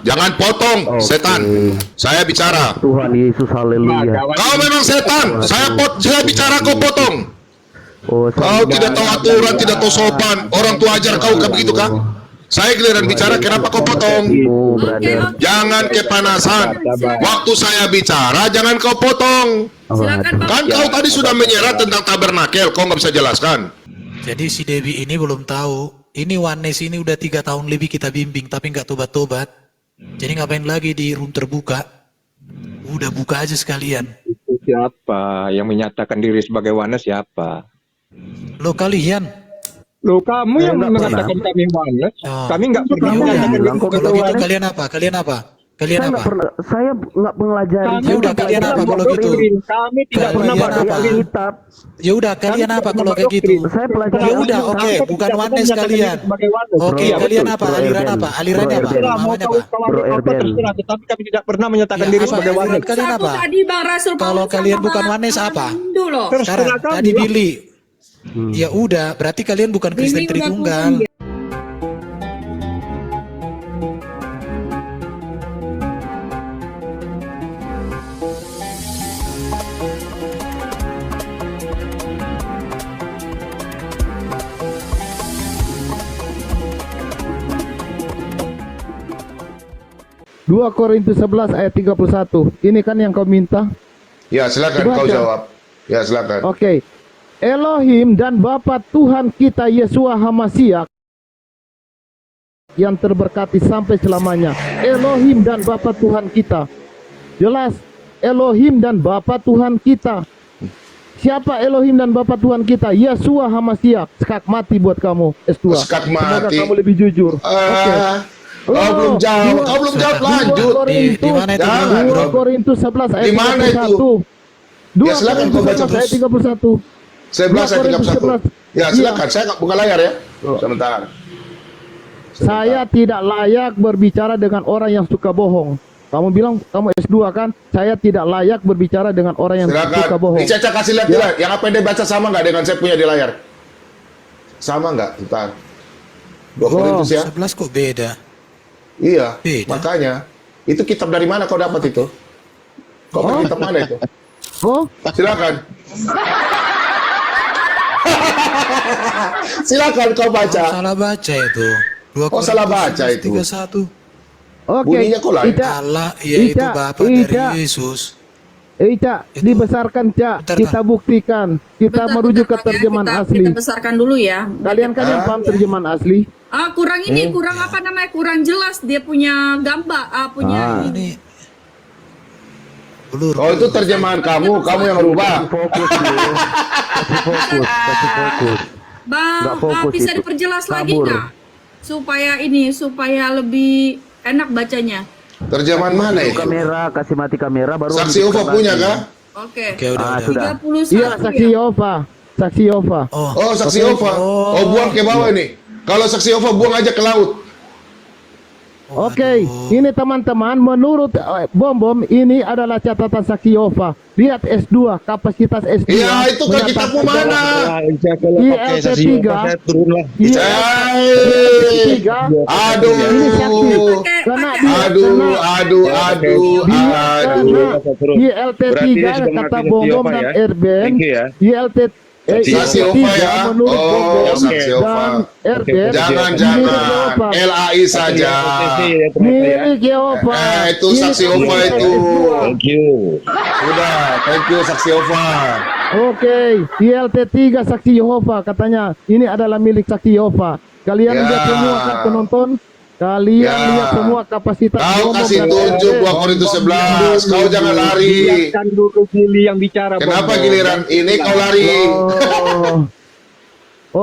Jangan potong, setan. Saya bicara. Tuhan Yesus, haleluya. Kau memang setan. Saya bicara, kau potong. Oh, Kau tidak tahu aturan, tidak tahu sopan. Orang tua ajar kau kayak begitu kah? Saya giliran bicara, kenapa kau potong? oh, brother. Jangan kepanasan. Waktu saya bicara, jangan kau potong. Silakan Pak. Kan kau tadi sudah menyerah tentang tabernakel, kau nggak bisa jelaskan. Jadi si Debbie ini belum tahu. Ini Oneness ini udah 3 tahun lebih kita bimbing, tapi nggak tobat-tobat. Jadi ngapain lagi di room terbuka? Udah buka aja sekalian. Itu siapa yang menyatakan diri sebagai Oneness? Siapa? Lo kalian. Lo kamu yang Enggak mengatakan kami Oneness. Oh. Kami nggak pernah Kamu menyatakan yang bilang diri kok sebagai Kalau gitu Oneness. kalian apa? Kalian apa? Kalian Saya nggak apa? pernah, saya nggak pelajari. Kami Ya udah, tidak kalian pernah apa kalau bawa gitu? doktrin. Kami tidak Kalian pernah bawa apa? doktrin. Kitab. Ya udah kalian Kami apa tidak kalau pernah kayak gitu? doktrin. Saya pelajari. Ya udah, Kami oke, tidak bukan pernah Oneness menyatakan kalian. diri sebagai Oneness. Oke, Iya, kalian betul. apa? Bro Aliran Erben. apa? Alirannya Bro apa? Erben. Terserah, mau Namanya tahu apa? kalau Bro apa Erben. terserah, tetapi kami tidak pernah menyatakan Ya, diri apa sebagai aliran Oneness. kalian Satu apa? tadi Bang Rasul Kalau Paulus kalian sama bukan Bang Oneness apa? Hindu loh. Sekarang Terserah kamu. tadi Billy. Ya udah, berarti kalian bukan Kristen Ini udah Tritunggal. pulang. Dua Korintus 11 ayat 31. Ini kan yang kau minta. Ya, silakan Baca. kau jawab. Ya, silakan. Oke. Elohim dan Bapa Tuhan kita Yesua HaMashiach yang terberkati sampai selamanya. Elohim dan Bapa Tuhan kita. Jelas. Elohim dan Bapa Tuhan kita. Siapa Elohim dan Bapa Tuhan kita? Yesua HaMashiach. Sekak mati buat kamu S2. Sekak Semoga mati. kamu lebih jujur. Oke. Kau belum jawab. Kau belum jawab. Lanjut. Di mana itu? Jangan, Bro? 2 Korintus 11 ayat Di mana 31. 2 Ya, silakan kau baca Korintus 11 ayat terus. 31. 11 ayat 31. Ya, silakan. Iya. Saya buka layar ya. Sebentar. Saya tidak layak berbicara dengan orang yang suka bohong. Kamu bilang kamu S2 kan? Saya tidak layak berbicara dengan orang yang suka Silakan. bohong. Ini Caca kasih lihat di layar. Yang apa yang dia baca sama nggak dengan saya punya di layar? Sama nggak? Bentar. 2 Korintus ya? 11 kok beda? Iya. Beda. Makanya. Itu kitab dari mana kau dapat itu? Kau pakai kitab mana itu? Oh, Silakan. Silakan kau baca. Salah baca itu. 2 Oh, salah baca itu. 31. oke. Bunyinya kok lain? Ida, Allah yaitu Ida, Bapa Ida. dari Yesus. Ica, Itu- dibesarkan Cak. Bentar, Kita buktikan. Kita Bentar, merujuk ke bentar, Bang, ya. terjemahan Kita asli. besarkan dulu ya. Kalian kan yang paham terjemahan asli. Kurang ini, kurang apa namanya? Kurang jelas dia punya gambar, punya ini. Ini blur. Oh, itu terjemahan kamu yang rubah. Fokus dulu. Kasih fokus. Kasih fokus. Bang, Nggak fokus bisa itu. diperjelas lagi Kabur. nggak? Supaya lebih enak bacanya. Terjemahan mana itu? Kamera, kasih mati kamera baru. Saksi Yehova dibuka punya lagi. kah? Oke. Oke, udah, Ah, udah. sudah. 31 Iya, saksi ya. Yehova. Saksi Yehova. Oh, saksi Yehova. Oh, buang ke bawah ini. Kalau saksi Yehova buang aja ke laut. Oke, ini teman-teman, menurut Bom, ini adalah catatan saksi Yehova. Lihat S2, kapasitas S2. Iya, itu kan kitabmu mana? ILT3, ILT3, Aduh. karena Aduh. ILT3 kata Bom dan Erben, ILT Saksi Yehova ya. menurut Oh, Bom saksi Yehova. dan Erben, Jangan. Yehova. LAI saja. Milik Yehova. Itu saksi Yehova itu. S2. Udah, thank you saksi Yehova. Oke, ILT3 saksi Yehova katanya ini adalah milik saksi Yehova. Kalian Ya. lihat semua kan penonton? Kalian Ya. lihat semua kapasitas Kau Bom kasih dan tunjuk Erben. 2 Korintus 11. Kau jangan lari. Biarkan dulu Billy yang bicara. Kenapa Bang. giliran ini kau lari? Oh.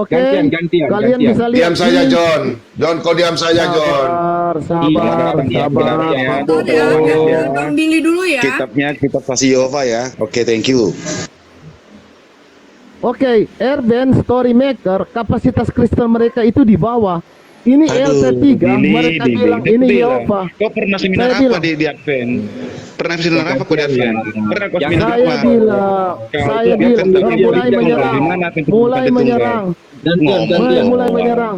Oke, Gantian. kalian bisa lihat. Diam saja, ini. John. John, kau diam saja, John. Sabar. Bentar ya. Bentar ya, Bang Billy dulu ya. Kitabnya kitab Saksi Yehova ya. Oke, thank you. Oke, Erben Storymaker kapasitas Kristen mereka itu di bawah. Ini LT3 mereka bilang ini Yehova. Kau pernah seminar Saya apa bilang. di Advent? Pernah seminar apa kau di Advent? Pernah kau seminar Saya apa? bilang, saya bilang mulai menyerang, mulai menyerang, mulai menyerang.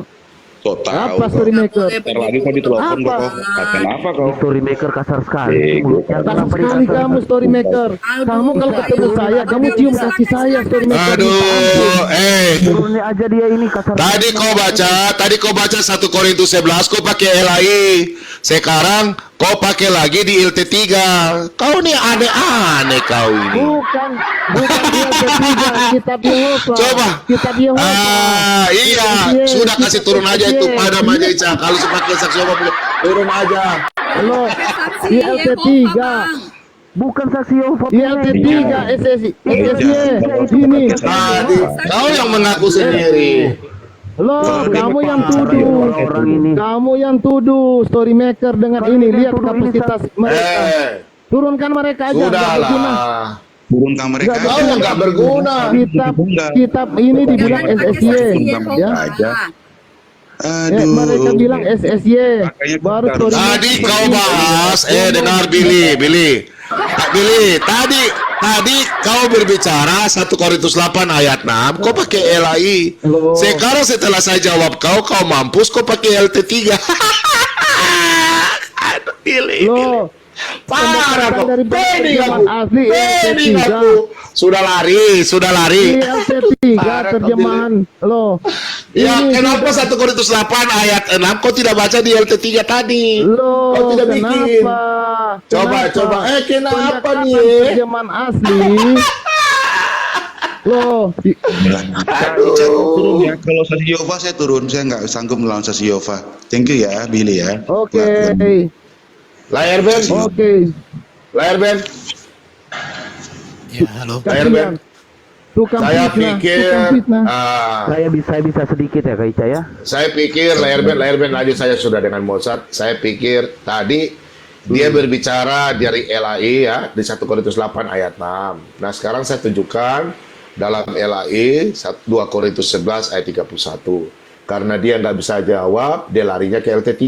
Kok tahu? Apa story maker? Ntar lagi kau ditelepon Apa? kok. Kenapa kau? Story maker kasar sekali. Mulutnya Kasar kenapa sekali dikasar? kamu story maker. Kamu kalau ketemu saya, kamu cium kaki saya story maker. Aduh, Turunnya aja dia ini kasar. tadi kau baca 1 Korintus 11, kau pakai LAI. Sekarang kau pakai lagi di LT3. Kau nih aneh-aneh kau ini. Bukan dia ketiga, kitab Yehova. Coba. Kitab Yehova. Iya, sudah kasih turun aja itu pada aja Ica. Kalau sepakai saksi Yehova turun aja. Halo, Saksi di LT3. Bang. Bukan saksi Yehova. Di LT3 SSI. Ini. Tadi kau yang mengaku sendiri. Loh, kamu yang tuduh. Orang ini. Kamu yang tuduh story maker dengan ini. Lihat kapasitas mereka. Turunkan mereka aja. nggak berguna. Sudahlah. Burungkan mereka. Kau yang nggak berguna. Kitab ini dibilang SSY, ya. Mereka bilang SSY. Baru story Tadi maker. kau bahas, dengar Billy. Tadi kau berbicara 1 Korintus 8 ayat 6, kau pakai LAI. Loh. Sekarang setelah saya jawab kau mampus, kau pakai LT3. Aduh, Billy. Loh, Parah kau. dari Peni zaman aku. asli Peni LT3. aku. Sudah lari. Ini LT3 Parah, terjemahan. Loh. Ya, Ini kenapa 1 Korintus 8 ayat 6 kau tidak baca di LT3 tadi? Loh, Kau tidak bikin. kenapa? Coba. Kenapa Pendekatan nih? terjemahan asli. Loh, Turun ya. Kalau saksi Yehova saya turun. Saya nggak sanggup melawan saksi Yehova. Thank you ya, Billy ya. oke. Layar Ben. Oke. Layar Ben. Ya, halo. Kasihan. Tukang Saya fitnah, pikir tukang fitnah. Saya bisa sedikit ya Kak Ica ya. saya pikir layar Ben lanjut, saya sudah dengan Mozart. Saya pikir tadi dia berbicara dari LAI ya, di 1 Korintus 8 ayat 6. Nah, sekarang saya tunjukkan dalam LAI 2 Korintus 11 ayat 31. Karena dia nggak bisa jawab, dia larinya ke LT3.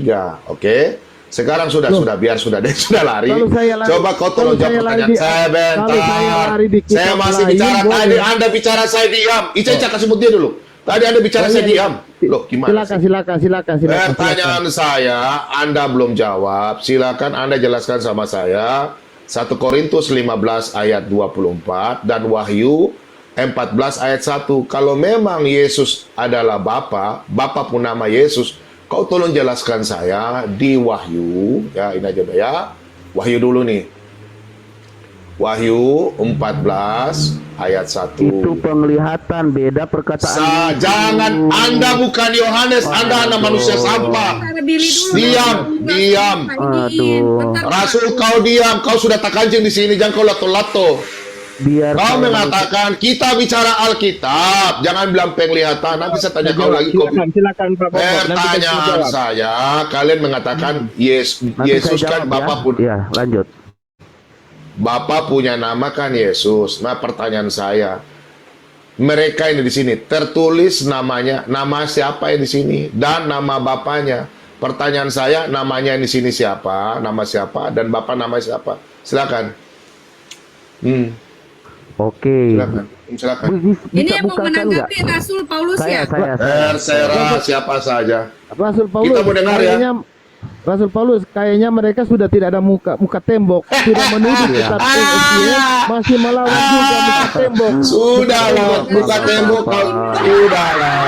Oke? Sekarang sudah biar deh sudah lari. Kalau saya lari- Coba kau tolong kalau jawab saya lari pertanyaan di- saya bentar. kalau saya lari di kitab Saya masih lain, bicara boleh. tadi, Anda bicara saya diam. Ica kasih sebut dia dulu. Tadi Anda bicara saya diam. Loh, gimana? sih? Silakan. Pertanyaan saya, Anda belum jawab. Silakan Anda jelaskan sama saya. 1 Korintus 15 ayat 24 dan Wahyu 14 ayat 1. Kalau memang Yesus adalah Bapa pun nama Yesus, kau tolong jelaskan saya di Wahyu. Ya, ini aja ya. Wahyu dulu nih. Wahyu 14 ayat 1. Itu penglihatan, beda perkataan. Jangan, Anda bukan Yohanes, Anda anak manusia sampah. Ada Billy dulu. Diam. Aduh. Rasul, kau diam, kau sudah tak kancing di sini, jangan kau lato-lato. Biar Kau saya- mengatakan kita bicara Alkitab, jangan bilang penglihatan. Nanti saya tanya kau lagi. Silakan Pak Bobot. Nanti kita Pertanyaan jawab. saya, kalian mengatakan Nanti Yesus saya kan jawab Bapa ya. pun Ya, lanjut. Bapa punya nama kan Yesus. Nah, pertanyaan saya, mereka ini di sini tertulis namanya, nama siapa yang di sini dan nama bapaknya. Pertanyaan saya, namanya yang di sini siapa, nama siapa dan bapak nama siapa? Silakan. Oke. Silakan. Ini yang mau bukakan nggak? menanggapi Rasul Paulus ya? Saya. Terserah siapa saja. Rasul Paulus. Kita mau dengar ya. Rasul Paulus, kayaknya mereka sudah tidak ada muka tembok, sudah menuduh kitab SSY, masih melawan juga muka tembok. Sudahlah, buka tembok kau. Sudahlah.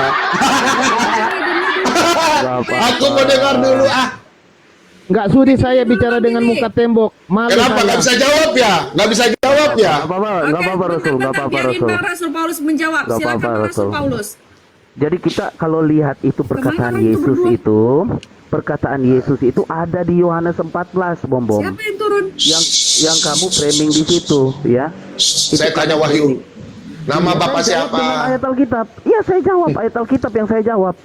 Aku mau dengar dulu Nggak sudi saya bicara dengan muka tembok. Malu Kenapa saya. nggak bisa jawab ya? Nggak bisa jawab ya? Nggak apa-apa Rasul, nggak apa-apa Rasul. Rasul Paulus menjawab. Nggak Silakan apa-apa, Rasul Rasul. Paulus. Jadi kita kalau lihat itu perkataan Kemana itu Yesus berdua? itu, perkataan Yesus itu ada di Yohanes 14, Bom. Siapa yang turun? Yang kamu framing di situ, ya. Saya tanya Wahyu. Nama bapak Saya jawab dengan siapa? ayat Alkitab. Iya, saya jawab ayat Alkitab yang saya jawab.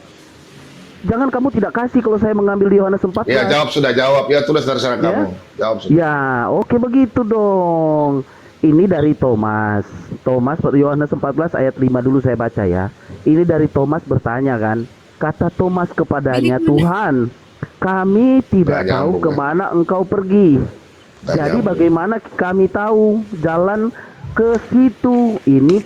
Jangan kamu tidak kasih kalau saya mengambil di Yohanes 14. Ya jawab sudah jawab. Ya tulis terserah kamu. Jawab sudah. Ya, oke begitu dong. Ini dari Thomas. Thomas Yohanes 14 ayat 5 dulu saya baca ya. Ini dari Thomas bertanya kan. Kata Thomas kepadanya, "Tuhan, kami tidak Nggak tahu nyambung, kemana engkau pergi. Nggak Jadi nyambung. bagaimana kami tahu jalan ke situ?" Ini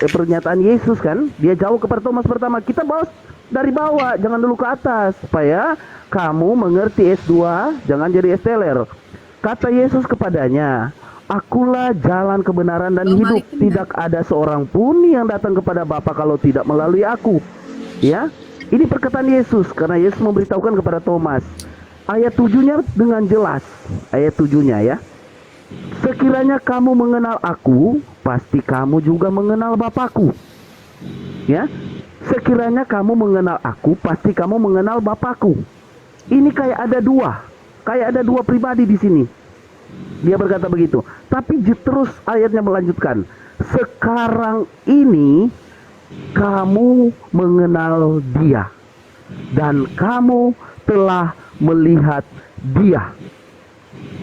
pernyataan Yesus kan. Dia jawab kepada Thomas pertama, "Kita bos dari bawah, jangan dulu ke atas, supaya kamu mengerti S2, jangan jadi esteler. Kata Yesus kepadanya, Akulah jalan kebenaran dan hidup. Tidak ada seorang pun yang datang kepada Bapa kalau tidak melalui aku. Ya, ini perkataan Yesus, karena Yesus memberitahukan kepada Thomas. Ayat 7-nya dengan jelas, ayat 7-nya ya. Sekiranya kamu mengenal aku, pasti kamu juga mengenal Bapakku. Ya, sekiranya kamu mengenal aku, pasti kamu mengenal Bapakku. Ini kayak ada dua pribadi di sini. Dia berkata begitu. Tapi terus ayatnya melanjutkan. Sekarang ini kamu mengenal dia, dan kamu telah melihat dia.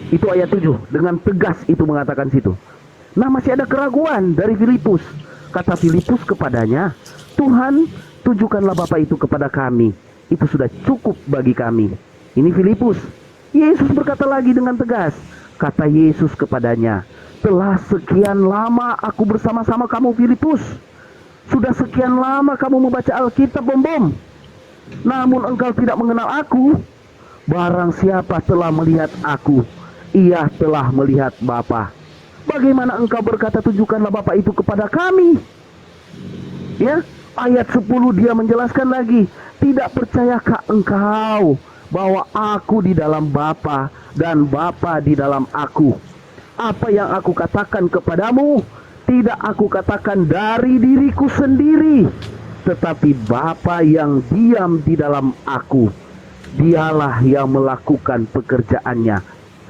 Itu ayat 7. Dengan tegas itu mengatakan situ. Nah, masih ada keraguan dari Filipus. Kata Filipus kepadanya, Tuhan, tunjukkanlah Bapa itu kepada kami. Itu sudah cukup bagi kami. Ini Filipus. Yesus berkata lagi dengan tegas. Kata Yesus kepadanya, telah sekian lama aku bersama-sama kamu, Filipus. Sudah sekian lama kamu membaca Alkitab, Bom. Namun engkau tidak mengenal aku. Barang siapa telah melihat aku, ia telah melihat Bapa. Bagaimana engkau berkata tunjukkanlah Bapa itu kepada kami? Ya, ayat 10 dia menjelaskan lagi. Tidak percayakah engkau bahwa aku di dalam Bapa dan Bapa di dalam aku? Apa yang aku katakan kepadamu, tidak aku katakan dari diriku sendiri, tetapi Bapa yang diam di dalam aku, dialah yang melakukan pekerjaannya.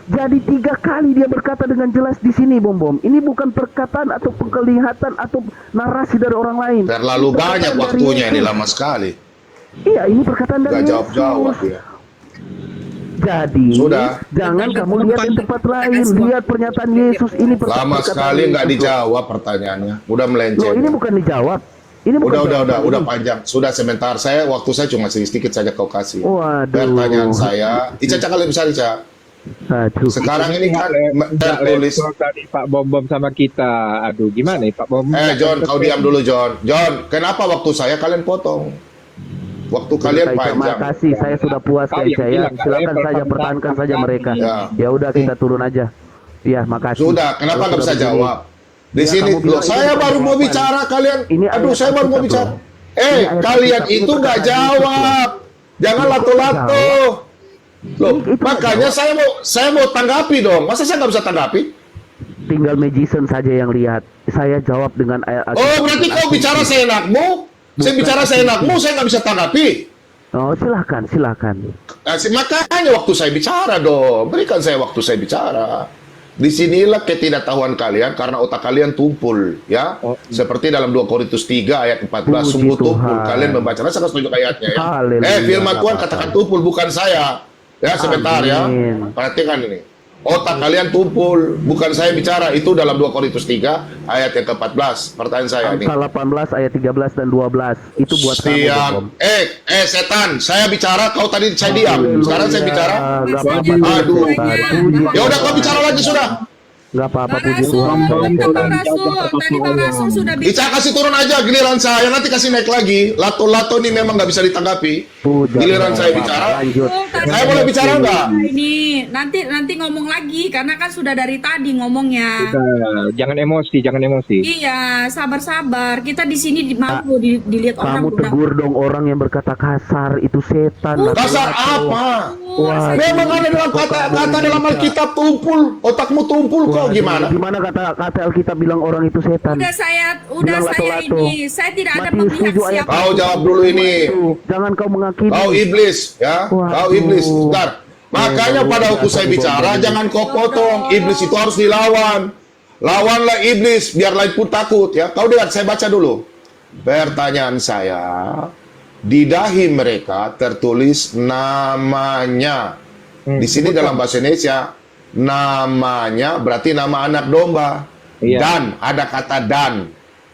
Jadi 3 kali dia berkata dengan jelas di sini, Bom. Ini bukan perkataan atau penglihatan atau narasi dari orang lain. Terlalu banyak waktunya, ini lama sekali. Iya, ini perkataan dari Gak Yesus. jawab-jawab ya. Jadi, Sudah. jangan kamu lihat di tempat lain. Lihat pernyataan Yesus ini. Lama sekali nggak dijawab pertanyaannya. Udah Loh, melenceng. ini bukan dijawab. Ini bukan Udah panjang. Sudah sebentar. Waktu saya cuma sedikit saja kau kasih. Waduh. Pertanyaan saya, Ica kalian bisa Ica. Aduh. Sekarang ini kan tertulis. Tadi Pak Bom sama kita. Aduh, gimana nih Pak Bom? John, kau diam dulu John. John, kenapa waktu saya kalian potong? Waktu kalian Terima panjang. kasih, saya sudah puas Kau guys yang ya. bilang, Silakan kalian saja pertahankan saja mereka. Ya. Ya udah kita turun aja. Ya, makasih. Sudah, kenapa Kalau nggak bisa sudah begini. jawab? Di Ya, sini, kamu bilang loh, saya ini baru mau jawaban. bicara kalian. Ini Aduh, ayat saya baru mau Alkitab, bicara. loh. Ini ayat Kalian Alkitab, ini itu nggak perkataan Yesus, jawab. Jangan Loh, kok lato-lato. Loh, Itu nggak makanya saya mau tanggapi dong. Masa saya nggak bisa tanggapi? Tinggal magician saja yang lihat. Saya jawab dengan ayat Oh, berarti kau bicara seenakmu? Saya bicara seenakmu, saya nggak bisa tanggapi. Oh, silakan. Makanya waktu saya bicara dong. Berikan saya waktu saya bicara. Disinilah ketidaktahuan kalian karena otak kalian tumpul, ya. Seperti dalam 2 Korintus 3 ayat 14, Puji sungguh tumpul. Tuhan. Kalian membaca, saya setuju ayatnya ya. Haleluya. Firman Tuhan Nggak katakan apa-apa. tumpul, bukan saya. Ya, sebentar ya. Amin. Perhatikan ini. Otak kalian tumpul, bukan saya bicara. Itu dalam 2 Korintus 3 ayat yang ke-14. Pertanyaan saya ini. Amsal 18 ayat 13 dan 12. Itu buat kamu, Siap. Bom. Setan, saya bicara, kau tadi saya diam. Sekarang saya bicara. Nggak apa-apa. Aduh. Puji Ya udah, kau Tuhan. bicara lagi sudah. Nggak apa-apa, Pak puji Rasul, Tuhan. tadi Pak Rasul sudah Ica bicara. kasih turun aja giliran saya, nanti kasih naik lagi. Lato-lato nih memang nggak bisa ditanggapi. Giliran saya bicara. Lanjut. Saya boleh bicara nggak? Ini nanti ngomong lagi karena kan sudah dari tadi ngomongnya. Udah, jangan emosi. Iya, sabar-sabar. Kita di sini mampu dilihat orang Kamu udah. tegur dong orang yang berkata kasar, itu setan. Kasar lato-lato. apa? Wah, Memang ada dalam kata dalam Alkitab tumpul, otakmu tumpul kok gimana? Gimana kata Alkitab bilang orang itu setan? Udah saya Bilang lato-lato. ini. Saya tidak ada Matius pemihak 7 ayat siapa. Kau jawab dulu ini. Jangan kau menghakimi. Kau iblis, ya? Kau Waduh. iblis. Bentar. Makanya pada waktu saya bicara, jangan kau potong. Iblis itu harus dilawan. Lawanlah iblis, biar lain pun takut, ya. Kau lihat, saya baca dulu. Pertanyaan saya, di dahi mereka tertulis namanya. Di sini dalam bahasa Indonesia, namanya berarti nama anak domba. Iya. Dan, ada kata dan.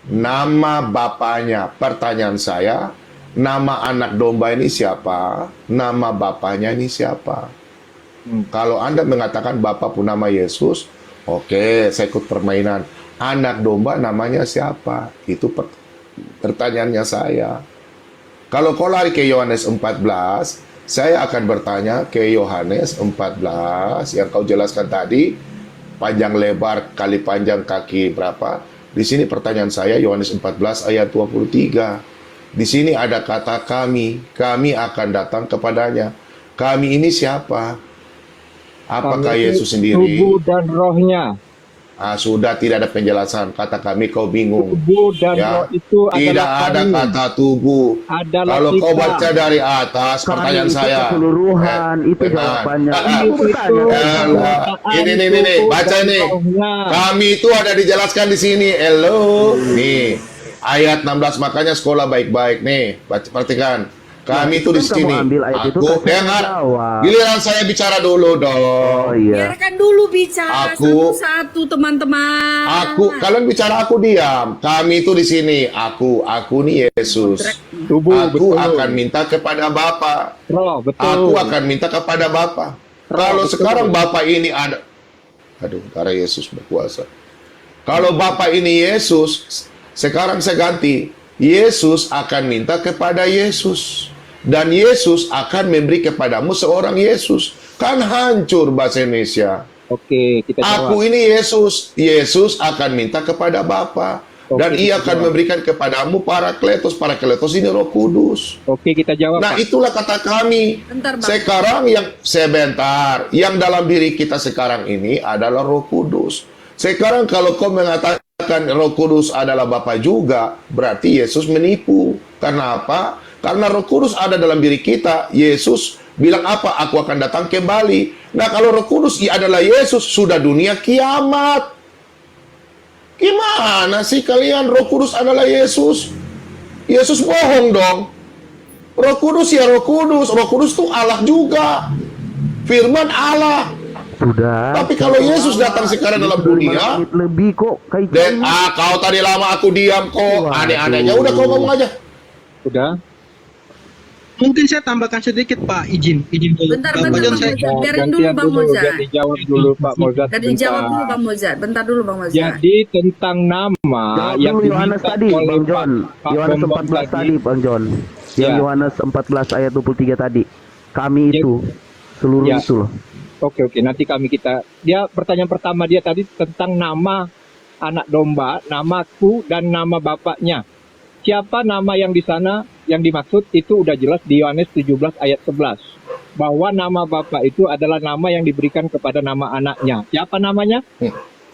Nama bapaknya. Pertanyaan saya, nama anak domba ini siapa? Nama bapaknya ini siapa? Kalau Anda mengatakan Bapak pun nama Yesus, oke, saya ikut permainan. Anak domba namanya siapa? Itu pertanyaannya saya. Kalau kau lari ke Yohanes 14, saya akan bertanya ke Yohanes 14 yang kau jelaskan tadi, panjang lebar kali panjang kaki berapa. Di sini pertanyaan saya Yohanes 14 ayat 23. Di sini ada kata kami akan datang kepadanya. Kami ini siapa? Apakah Kami itu Yesus sendiri? Tubuh dan rohnya. Sudah tidak ada penjelasan. Kata kami kau bingung. Tubuh dan Ya, roh itu tidak adalah ada kami. kata tubuh. Adalah Kalau kau kita. baca dari atas, pertanyaan itu saya. keseluruhan, itu Benar. jawabannya. Ah, Aku bertanya. Ini, baca ini. Kami itu ada dijelaskan di sini. Hello. Nih, ayat 16, makanya sekolah baik-baik nih. Baca, perhatikan. Kami itu di Kan kamu sini. ambil ayat itu, Aku terus saya dengar. jawab. Giliran saya bicara dulu dong. Oh iya. Biarkan dulu bicara Aku- satu-satu teman-teman. Kalian bicara, aku diam. Kami itu di sini. Aku nih Yesus. Tubuh, Aku betul. akan minta kepada Bapa. Roh, betul. Aku akan minta kepada Bapa. Kalau betul. sekarang Bapa ini ada, aduh, darah Yesus berkuasa. Kalau Bapa ini Yesus, sekarang saya ganti. Yesus akan minta kepada Yesus. Dan Yesus akan memberi kepadamu seorang Yesus. Kan hancur bahasa Indonesia. Oke, kita jawab. Aku ini Yesus. Yesus akan minta kepada Bapa. Dan Oke, ia kita akan jawab. memberikan kepadamu Parakletos. Parakletos ini Roh Kudus. Oke, kita jawab, Nah, Pak. itulah kata kami. Bentar, Bang. Sekarang yang sebentar, yang dalam diri kita sekarang ini adalah Roh Kudus. Sekarang kalau kau mengatakan Roh Kudus adalah Bapa juga, berarti Yesus menipu. Karena apa? Karena Roh Kudus ada dalam diri kita. Yesus bilang apa? Aku akan datang kembali. Nah, kalau Roh Kudus adalah Yesus, sudah dunia kiamat. Gimana sih kalian? Roh Kudus adalah Yesus. Yesus bohong dong. Roh Kudus ya Roh Kudus. Roh Kudus itu Allah juga. Firman Allah. Sudah. Tapi kalau Yesus datang sekarang dalam dunia, menit lebih kok kayak dan kau tadi lama aku diam kok. Waduh. Aneh-anehnya udah kau ngomong aja. Udah. Mungkin saya tambahkan sedikit Pak, izin dulu. Bentar, Pak bentar, John, Bang saya Mozart. Biarin dulu, Gantian Bang dulu, Mozart. biar dijawab dulu Pak Mozart. Dan dijawab sebentar. dulu Bang Mozart. Bentar dulu Bang Mozart. Jadi tentang nama Jawab yang dulu Yohanes diminta tadi, oleh Bang John. Pak Yohanes Bambang 14 tadi, Bang John. Yang Ya. Yohanes 14 ayat 23 tadi. Kami itu seluruh Ya. itu loh. Oke, nanti dia pertanyaan pertama dia tadi tentang nama anak domba, namaku dan nama bapaknya. Siapa nama yang di sana yang dimaksud itu udah jelas di Yohanes 17 ayat 11. Bahwa nama Bapa itu adalah nama yang diberikan kepada nama anaknya. Siapa namanya?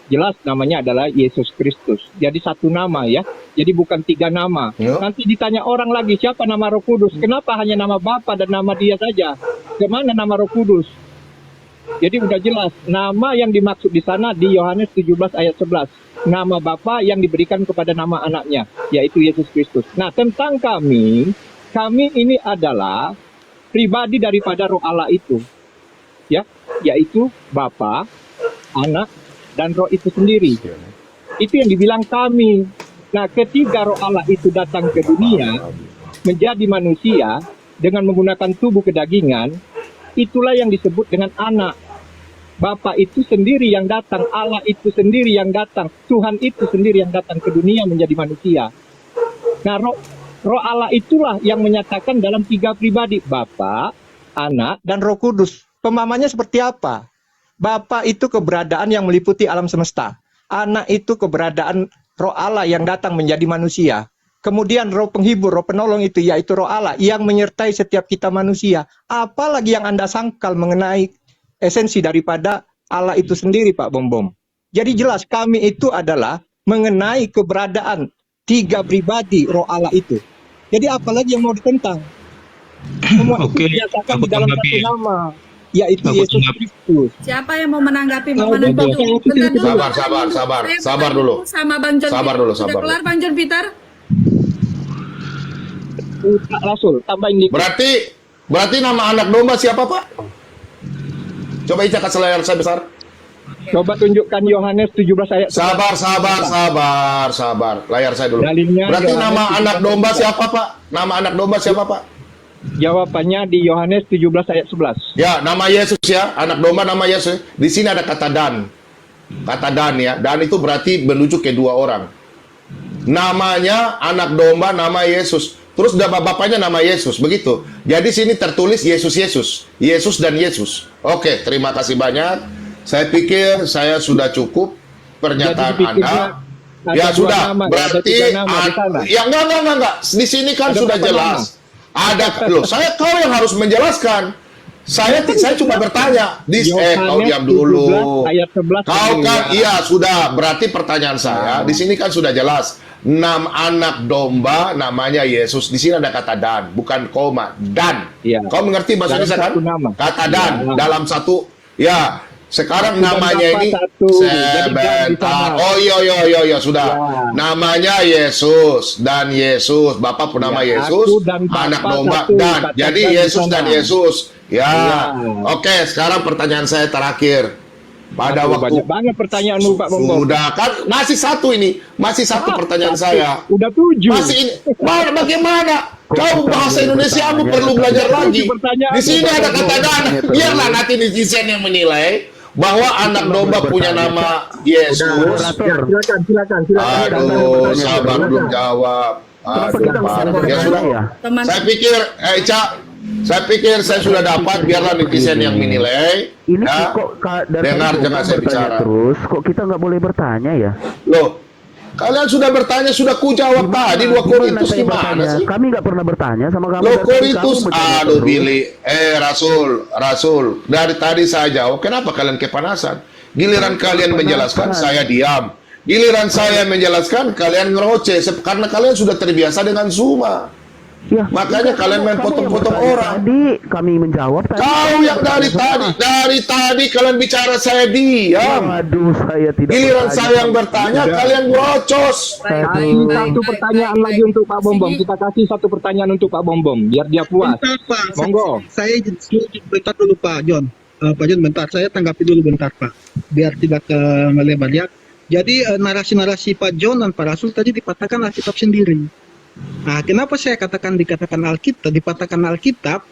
Jelas namanya adalah Yesus Kristus. Jadi satu nama ya. Jadi bukan tiga nama. Ya. Nanti ditanya orang lagi siapa nama Roh Kudus. Kenapa hanya nama Bapa dan nama dia saja? Kemana nama Roh Kudus? Jadi udah jelas nama yang dimaksud di sana di Yohanes 17 ayat 11. Nama Bapa yang diberikan kepada nama anaknya, yaitu Yesus Kristus. Nah, tentang kami ini adalah pribadi daripada Roh Allah itu. Ya, yaitu Bapa, Anak, dan Roh itu sendiri. Itu yang dibilang kami. Nah, ketika Roh Allah itu datang ke dunia, menjadi manusia dengan menggunakan tubuh kedagingan, itulah yang disebut dengan anak. Bapa itu sendiri yang datang, Allah itu sendiri yang datang, Tuhan itu sendiri yang datang ke dunia menjadi manusia. Nah, roh Allah itulah yang menyatakan dalam tiga pribadi, Bapa, Anak, dan Roh Kudus. Pemahamannya seperti apa? Bapa itu keberadaan yang meliputi alam semesta. Anak itu keberadaan Roh Allah yang datang menjadi manusia. Kemudian roh penghibur, roh penolong itu yaitu Roh Allah yang menyertai setiap kita manusia. Apalagi yang Anda sangkal mengenai esensi daripada Allah itu sendiri, Pak Bom. Jadi jelas kami itu adalah mengenai keberadaan tiga pribadi Roh Allah itu. Jadi apalagi yang mau ditentang? Semua itu dinyatakan di dalam satu nama, yaitu Yesus Kristus. Siapa yang mau menanggapi Oh, Mama Nanti betul. dulu? Bentar dulu. Sabar Saya sabar tanya dulu. Sama Bang John. Sabar Peter. dulu, Sudah sabar kelar dulu. Bang John Peter? Rasul, tambahin dikit. Berarti nama anak domba siapa, Pak? Coba Ica kasih layar saya besar. Coba tunjukkan Yohanes 17 ayat 11. Sabar. Layar saya dulu. Dalilnya Berarti Yohanes nama 17 anak domba ayat siapa, Pak? Nama anak domba siapa, Pak? Jawabannya di Yohanes 17 ayat 11. Ya, nama Yesus ya. Anak domba nama Yesus. Di sini ada kata Dan. Kata Dan ya. Dan itu berarti menuju ke dua orang. Namanya anak domba nama Yesus. terus nama bapaknya nama Yesus, begitu. Jadi sini tertulis Yesus, Yesus dan Yesus. Oke, terima kasih banyak. Saya pikir saya sudah cukup pernyataan Jadi dipikirnya Anda. ada Ya dua sudah, nama, ada berarti tiga nama di sana. ya enggak. Di sini kan Ada sudah berapa jelas. Ada loh, kau yang harus menjelaskan. Saya cuma bertanya. Kau Yohanes diam dulu. 17 ayat 11 Kau kan, ya. iya sudah. Berarti pertanyaan saya di sini kan sudah jelas. 6 anak domba namanya Yesus. Di sini ada kata dan, bukan koma. Dan. Iya. Kau mengerti bahasa Dalam Indonesia kan? satu nama. Kata dan Iya. dalam satu. Ya. Sekarang Satu dan namanya Bapa ini satu. Jadi dan di sebentar. sana. Oh iya sudah. Ya. Namanya Yesus dan Yesus. Bapak pun nama Ya, Yesus. aku dan Bapa Anak domba satu, dan. katakan Jadi di Yesus sana. dan Yesus. Ya. Ya. Oke, sekarang pertanyaan saya terakhir. Pada Aduh, waktu banyak banget pertanyaan Pak Bombom. sudah kan masih satu ini, masih satu pertanyaan saya. Udah 7. Masih ini, bagaimana? Kau bahasa Indonesia kamu perlu belajar lagi. Pertanyaan Di sini apa, ada Bang? kata dan. Biarlah nanti netizen yang menilai bahwa anak domba punya nama Yesus. Moderator. Silakan. Aduh, sabar belum jawab. Aduh, Pak. Ya sudah. Teman Saya pikir saya sudah dapat. Biarlah netizen yang menilai. Ini Ya. kok dari Dengar, tadi jangan Thomas saya bertanya bicara. terus, kok kita nggak boleh bertanya ya? Loh, kalian sudah bertanya, sudah ku jawab tadi 2 Korintus saya gimana bertanya? sih? Kami nggak pernah bertanya sama kamu. Loh dari tadi Korintus, kamu bertanya aduh terus. Billy, Rasul, dari tadi saya jawab, kenapa kalian kepanasan? Giliran kalian menjelaskan, saya diam. Giliran saya menjelaskan, kalian ngeroceh, karena kalian sudah terbiasa dengan Zuma. Ya, Makanya kalian main kamu yang potong-potong bertanya orang. Tadi kami menjawab tadi. Kau yang dari tadi kalian bicara, saya diam. Waduh, saya tidak. Giliran bertanya. saya yang bertanya, kalian brocos. Kasih satu pertanyaan lagi untuk Pak Bombom. Kita kasih satu pertanyaan untuk Pak Bombom biar dia puas. Bentar Pak, Monggo. saya bentar dulu Pak John. Pak John bentar, saya tanggapi dulu bentar Pak, biar tidak melebar ya. Jadi narasi-narasi Pak John dan Pak Rasul tadi dipatahkan Alkitab sendiri. Nah, kenapa saya dikatakan Alkitab, dipatahkan Alkitab?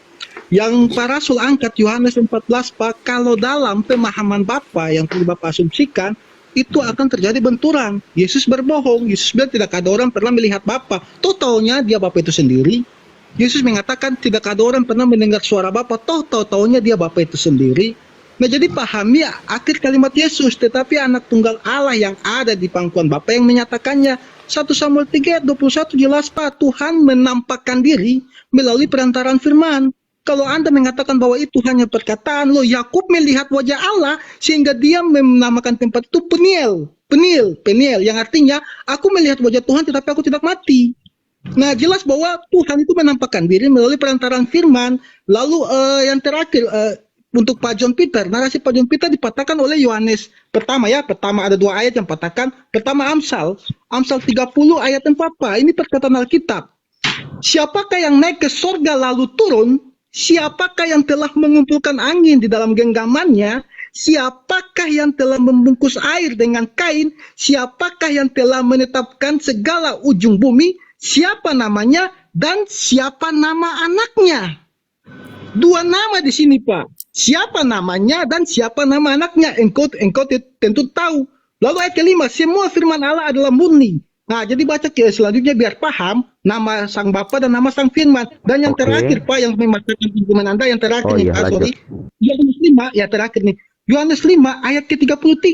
Yang Pak Rasul angkat Yohanes 14 Pak, kalau dalam pemahaman Bapa yang perlu Bapak asumsikan, itu akan terjadi benturan. Yesus berbohong, Yesus bilang tidak ada orang pernah melihat Bapa. Totalnya dia Bapa itu sendiri. Yesus mengatakan tidak ada orang pernah mendengar suara Bapa, totalnya dia Bapa itu sendiri. Nah, jadi pahami akhir kalimat Yesus, tetapi anak tunggal Allah yang ada di pangkuan Bapa yang menyatakannya. 1 Samuel 3 ayat 21 jelas Pak, Tuhan menampakkan diri melalui perantaraan firman. Kalau Anda mengatakan bahwa itu hanya perkataan, loh Yakub melihat wajah Allah sehingga dia menamakan tempat itu Peniel, yang artinya aku melihat wajah Tuhan tetapi aku tidak mati. Nah, jelas bahwa Tuhan itu menampakkan diri melalui perantaraan firman. Lalu yang terakhir untuk Pak John Peter, narasi Pak John Peter dipatahkan oleh Yohanes pertama ya. Pertama ada 2 ayat yang patahkan. Pertama Amsal 30 ayat 4 Pak. Ini perkataan Alkitab. Siapakah yang naik ke sorga lalu turun? Siapakah yang telah mengumpulkan angin di dalam genggamannya? Siapakah yang telah membungkus air dengan kain? Siapakah yang telah menetapkan segala ujung bumi? Siapa namanya dan siapa nama anaknya? 2 nama di sini Pak. Siapa namanya dan siapa nama anaknya? Engkau tentu tahu. Lalu ayat kelima, semua firman Allah adalah murni. Nah, jadi baca ke selanjutnya biar paham nama sang Bapa dan nama sang firman. Dan yang terakhir Pak, yang mematahkan firman Anda yang terakhir nih Pak, sorry. Yohanes 5, ya terakhir nih. Yohanes 5 ayat ke-33.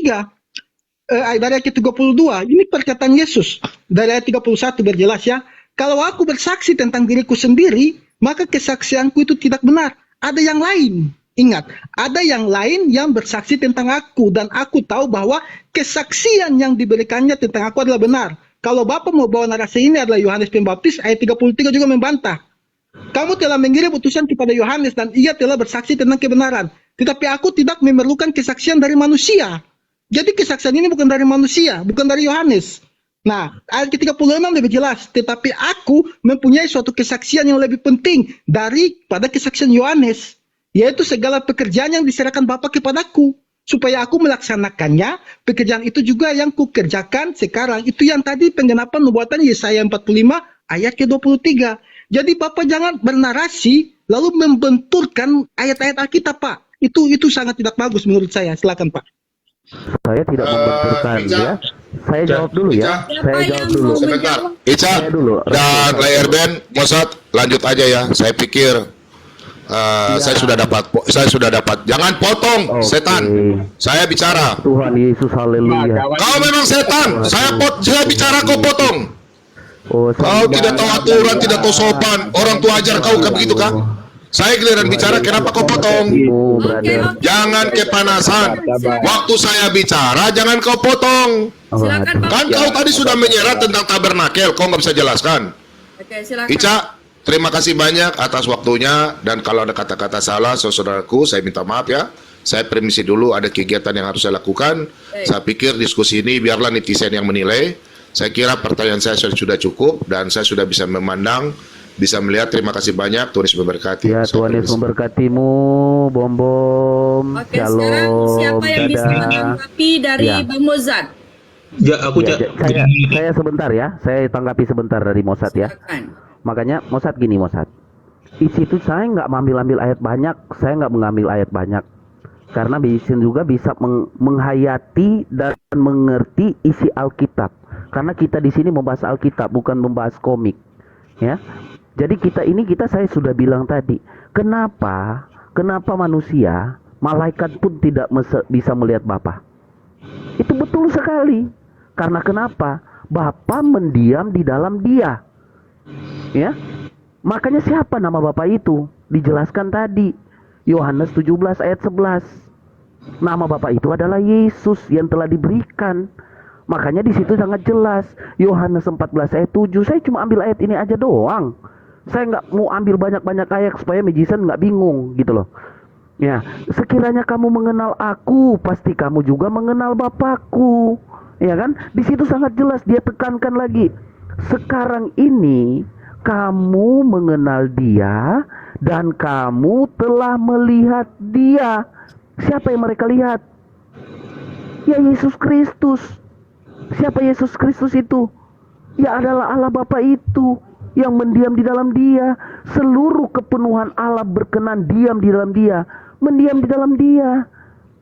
Dari ayat ke-32, ini perkataan Yesus. Dari ayat 31 berjelas ya. Kalau aku bersaksi tentang diriku sendiri, maka kesaksianku itu tidak benar. Ada yang lain. Ingat, ada yang lain yang bersaksi tentang aku. Dan aku tahu bahwa kesaksian yang diberikannya tentang aku adalah benar. Kalau Bapak mau bawa narasi ini adalah Yohanes Pembaptis, ayat 33 juga membantah. Kamu telah mengirim utusan kepada Yohanes dan ia telah bersaksi tentang kebenaran. Tetapi aku tidak memerlukan kesaksian dari manusia. Jadi kesaksian ini bukan dari manusia, bukan dari Yohanes. Nah, ayat ke-36 lebih jelas. Tetapi aku mempunyai suatu kesaksian yang lebih penting daripada kesaksian Yohanes. Yaitu segala pekerjaan yang diserahkan Bapa kepadaku. Supaya aku melaksanakannya, pekerjaan itu juga yang kukerjakan sekarang. Itu yang tadi penggenapan nubuatan Yesaya 45 ayat ke-23. Jadi Bapak jangan bernarasi lalu membenturkan ayat-ayat Alkitab Pak. Itu sangat tidak bagus menurut saya. Silakan Pak. Saya tidak membenturkan Ica, ya. Saya jawab dulu ya. Siapa Saya yang jawab dulu. mau Sebentar, menjawab? Ica Saya dulu. dan Layar Ben, Mosat lanjut aja ya. Saya pikir saya sudah dapat. Jangan potong, Oke. setan. Saya bicara. Tuhan Yesus, haleluya. Kau memang setan. Saya bicara kau potong. Oh, Kau tidak tahu aturan, tidak tahu sopan. Orang tua ajar kau kayak begitu kah? Saya giliran bicara, kenapa kau potong? Oh, brother. Jangan kepanasan. Waktu saya bicara, jangan kau potong. Silakan Pak. Kan kau tadi sudah menyerah tentang tabernakel, kau nggak bisa jelaskan. Oke, silakan. Ica, terima kasih banyak atas waktunya. Dan kalau ada kata-kata salah, saudaraku, saya minta maaf ya. Saya permisi dulu, ada kegiatan yang harus saya lakukan. Saya pikir diskusi ini biarlah netizen yang menilai. Saya kira pertanyaan saya sudah cukup dan saya sudah bisa memandang, bisa melihat. Terima kasih banyak, Tuhan Yesus memberkati. Ya, Saya Tuhan Yesus permisi. memberkatimu, Bom. Oke, sekarang siapa yang bisa menanggapi dari Ya. Bang Mozart? Ya, aku Saya sebentar ya. Saya tanggapi sebentar dari Mosat ya. Silakan. Makanya Mosat gini, Mosat. Di situ saya nggak mengambil ayat banyak. Saya nggak mengambil ayat banyak. Karena Bisin juga bisa menghayati dan mengerti isi Alkitab. Karena kita di sini membahas Alkitab, bukan membahas komik. Ya. Jadi saya sudah bilang tadi, kenapa manusia, malaikat pun tidak bisa melihat Bapa? Itu betul sekali. Karena kenapa? Bapa mendiam di dalam Dia. Ya. Makanya siapa nama Bapa itu? Dijelaskan tadi. Yohanes 17 ayat 11. Nama Bapa itu adalah Yesus yang telah diberikan. Makanya di situ sangat jelas. Yohanes 14 ayat 7. Saya cuma ambil ayat ini aja doang. Saya nggak mau ambil banyak-banyak ayat supaya magician nggak bingung gitu loh. Ya, sekiranya kamu mengenal aku, pasti kamu juga mengenal Bapakku. Ya kan? Di situ sangat jelas dia tekankan lagi. Sekarang ini kamu mengenal Dia dan kamu telah melihat Dia. Siapa yang mereka lihat? Ya, Yesus Kristus. Siapa Yesus Kristus itu? Ya, adalah Allah Bapa itu yang mendiam di dalam Dia. Seluruh kepenuhan Allah berkenan diam di dalam Dia, mendiam di dalam Dia.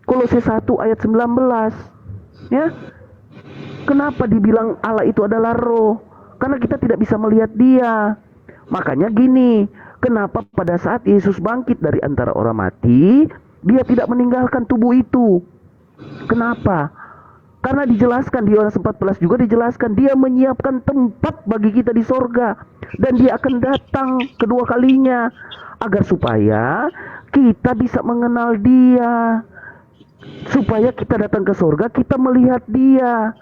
Kolose 1 ayat 19. Ya. Kenapa dibilang Allah itu adalah roh? Karena kita tidak bisa melihat Dia. Makanya gini, kenapa pada saat Yesus bangkit dari antara orang mati, Dia tidak meninggalkan tubuh itu? Kenapa? Karena dijelaskan di Yohanes 14 juga dijelaskan Dia menyiapkan tempat bagi kita di sorga, dan Dia akan datang kedua kalinya agar supaya kita bisa mengenal Dia, supaya kita datang ke sorga, kita melihat Dia.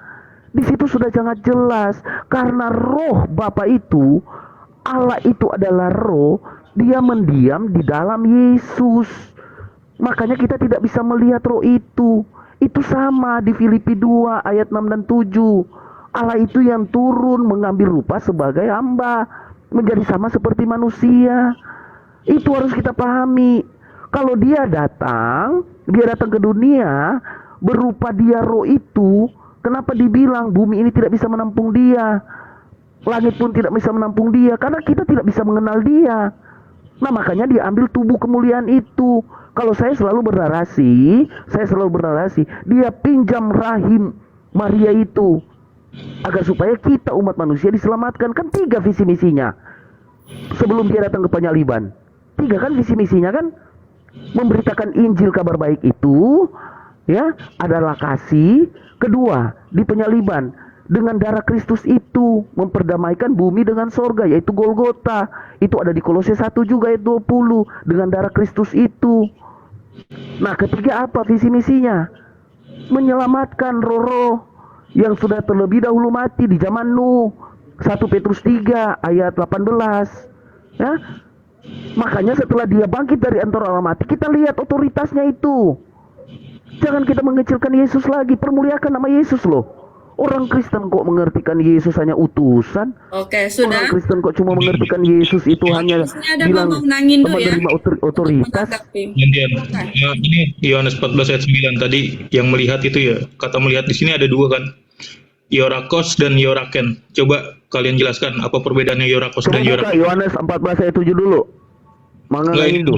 Di situ sudah sangat jelas, karena roh Bapa itu, Allah itu adalah roh, Dia mendiam di dalam Yesus. Makanya kita tidak bisa melihat roh itu. Itu sama di Filipi 2 ayat 6 dan 7. Allah itu yang turun mengambil rupa sebagai hamba, menjadi sama seperti manusia. Itu harus kita pahami. Kalau Dia datang ke dunia berupa Dia roh itu, kenapa dibilang bumi ini tidak bisa menampung Dia? Langit pun tidak bisa menampung Dia, karena kita tidak bisa mengenal Dia. Nah, makanya Dia ambil tubuh kemuliaan itu. Kalau saya selalu bernarasi, Dia pinjam rahim Maria itu agar supaya kita umat manusia diselamatkan. Kan 3 visi misinya sebelum Dia datang ke penyaliban. 3 kan visi misinya kan? Memberitakan Injil kabar baik itu, ya, adalah kasih. Kedua, di penyaliban dengan darah Kristus itu memperdamaikan bumi dengan sorga, yaitu Golgota. Itu ada di Kolose 1 juga ayat 20, dengan darah Kristus itu. Nah, ketiga apa visi misinya? Menyelamatkan roh-roh yang sudah terlebih dahulu mati di zaman Nuh. 1 Petrus 3 ayat 18. Ya. Makanya setelah Dia bangkit dari antara orang mati, kita lihat otoritasnya itu. Jangan kita mengecilkan Yesus lagi, permuliakan nama Yesus loh. Orang Kristen kok mengertikan Yesus hanya utusan? Oke, sudah. Orang Kristen kok cuma mengertikan Yesus itu hanya Ada bilang Bang Nangin tuh ya. menerima otoritas. Gantian. Nah, ini Yohanes 14 ayat 9 tadi yang melihat itu ya. Kata melihat di sini ada 2 kan. Yorakos dan Yoraken. Coba kalian jelaskan apa perbedaannya Yorakos dan Coba buka Yoraken. Yohanes 14 ayat 7 dulu. Nggak, Mangga ini Hindu.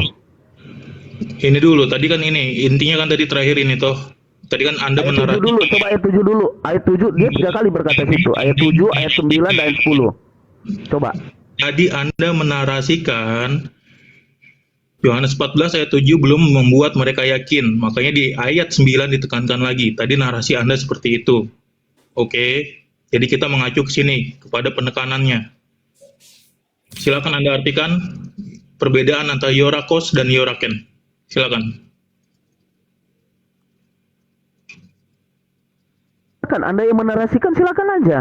Ini dulu, tadi kan ini intinya kan tadi terakhir ini toh Tadi kan Anda Ayat 7 dulu, menarasikan. coba ayat 7 dulu. Ayat 7 dia 3 kali berkata situ. Ayat 7, ayat 9 dan ayat 10. Coba. Jadi Anda menarasikan Yohanes 14 ayat 7 belum membuat mereka yakin. Makanya di ayat 9 ditekankan lagi. Tadi narasi Anda seperti itu. Oke. Jadi kita mengacu ke sini kepada penekanannya. Silakan Anda artikan perbedaan antara Yorakos dan Yoraken. Silakan. Kan Anda yang menarasikan, silakan aja.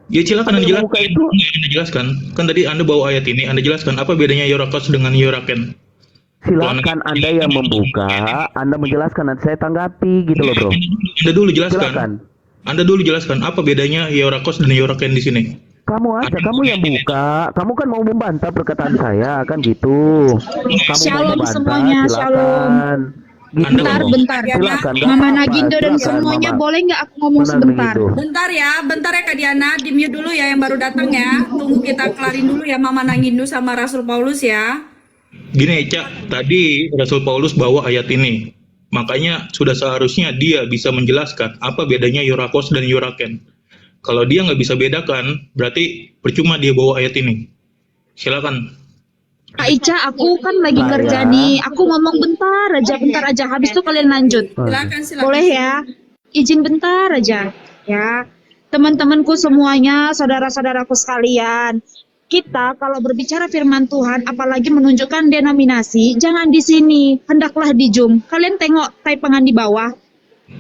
Ya silakan Anda Anda jelaskan. membuka itu. Anda jelaskan. Kan tadi Anda bawa ayat ini. Anda jelaskan apa bedanya Yorakos dengan Yoraken. Silakan Anda yang membuka, Anda menjelaskan, nanti saya tanggapi gitu loh, Bro. Anda dulu jelaskan. Silakan. Anda dulu jelaskan apa bedanya Yorakos dan Yoraken di sini. Kamu aja, kamu yang buka. Kamu kan mau membantah perkataan saya, kan gitu. Kamu Shalom mau membantah, semuanya, silakan. Gitu. Bentar, bentar. Silakan, nggak Mama apa-apa. Nagindo dan Silakan, semuanya Mama. boleh nggak aku ngomong Benar sebentar? begitu. Bentar ya Kak Diana, di mute dulu ya yang baru datang ya. Tunggu kita kelarin dulu ya Mama Nangindu sama Rasul Paulus ya. Gini, Cak, tadi Rasul Paulus bawa ayat ini. Makanya sudah seharusnya dia bisa menjelaskan apa bedanya Yorakos dan Yoraken. Kalau dia nggak bisa bedakan, berarti percuma dia bawa ayat ini. Silakan. Kak Ica, aku kan lagi Saya- kerja nih. Aku ngomong bentar aja. Habis itu kalian lanjut. Silakan. Boleh ya? Izin bentar aja. Ya. Teman-temanku semuanya, saudara-saudaraku sekalian. Kita kalau berbicara firman Tuhan, apalagi menunjukkan denominasi, jangan di sini, hendaklah di Zoom. Kalian tengok taipangan di bawah.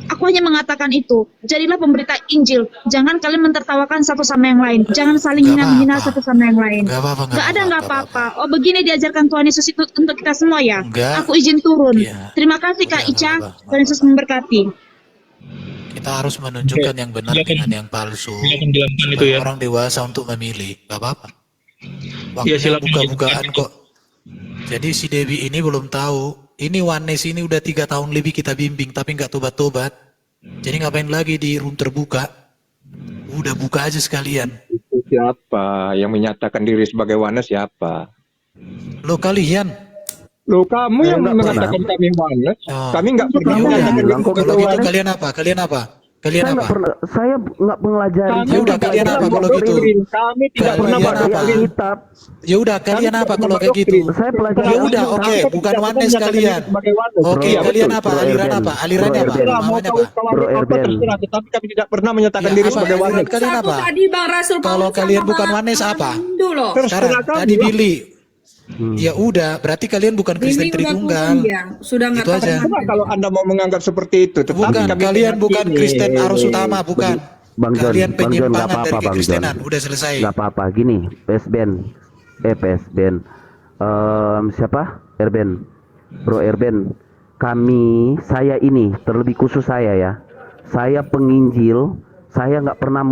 Aku hanya mengatakan itu. Jadilah pemberita Injil. Jangan kalian mentertawakan satu sama yang lain. Jangan saling Nggak hina-hina apa-apa. satu sama yang lain. Nggak apa-apa, Nggak ada nggak apa-apa. Oh begini diajarkan Tuhan Yesus itu untuk kita semua ya. Nggak. Aku izin turun. Iya. Terima kasih Kak Udah, Ica. nggak apa-apa. Tuhan Yesus memberkati. Kita harus menunjukkan yang benar Silakan. dengan yang palsu. Silakan jelaskan itu Supaya ya. orang dewasa untuk memilih. Gak apa-apa. Waktunya Iya, silakan. buka-bukaan kok. Jadi si Debbie ini belum tahu. Ini Oneness ini udah 3 tahun lebih kita bimbing tapi nggak tobat-tobat. Jadi ngapain lagi di room terbuka? Udah buka aja sekalian. Itu siapa yang menyatakan diri sebagai Oneness siapa? Lo kalian. Loh, kamu yang nggak mengatakan kami Oneness. Oh. Kami nggak pernah Kamu menyatakan yang diri bilang kok sebagai Kalau gitu Oneness. kalian apa? Kalian apa? Kalian Saya apa? nggak pernah, saya nggak mengelajari. Kami Ya udah, tidak kalian pernah apa kalau membawa gitu? doktrin. Kami tidak Kalian pernah apa? membawa doktrin. Kitab. Ya udah kalian Kami apa tidak kalau pernah kayak gitu? doktrin. Saya pelajari. Ya udah, Alkitab. oke, Kita bukan tidak Oneness menyatakan diri kalian. sebagai Oneness. Oke, Iya, kalian betul. apa? Bro Aliran Erben. apa? Alirannya Bro apa? Erben. Kita mau Namanya tahu apa? kalau Bro ada apa Erben. terserah, tetapi kami tidak pernah menyatakan Ya, diri apa? sebagai Aliran Oneness. kalian Satu apa? tadi Bang Rasul Paulus Kalau kalian sama bukan Bang Oneness apa? Nangindu loh. Sekarang Terserah tadi kami. Billy. Ya udah, berarti kalian bukan Kristen Ini udah Tritunggal. turun dia. Sudah nggak Itu tahu aja. Terserah kalau Anda mau menganggap seperti itu, tetapi Bukan, kami kalian bukan meyakini. Kristen arus utama, bukan. Bang John, Kalian Bang John, nggak penyimpangan apa-apa, dari Bang John. kekristenan. Udah selesai. Nggak apa-apa, gini, PSBN, PSBN, siapa? Erben, Bro Erben, saya ini, terlebih khusus saya ya, saya penginjil, saya nggak pernah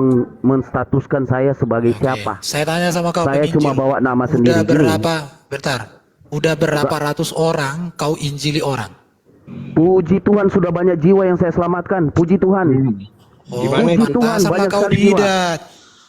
menstatuskan saya sebagai Oke, siapa. saya tanya sama kau Saya penginjil. cuma bawa nama sendiri. Udah Gini, berapa? Bentar. Udah berapa ratus orang kau injili orang? puji Tuhan sudah banyak jiwa yang saya selamatkan, puji Tuhan. Oh, Gimana itu? Tuhan, sama banyak kau sekali jiwa. bidat.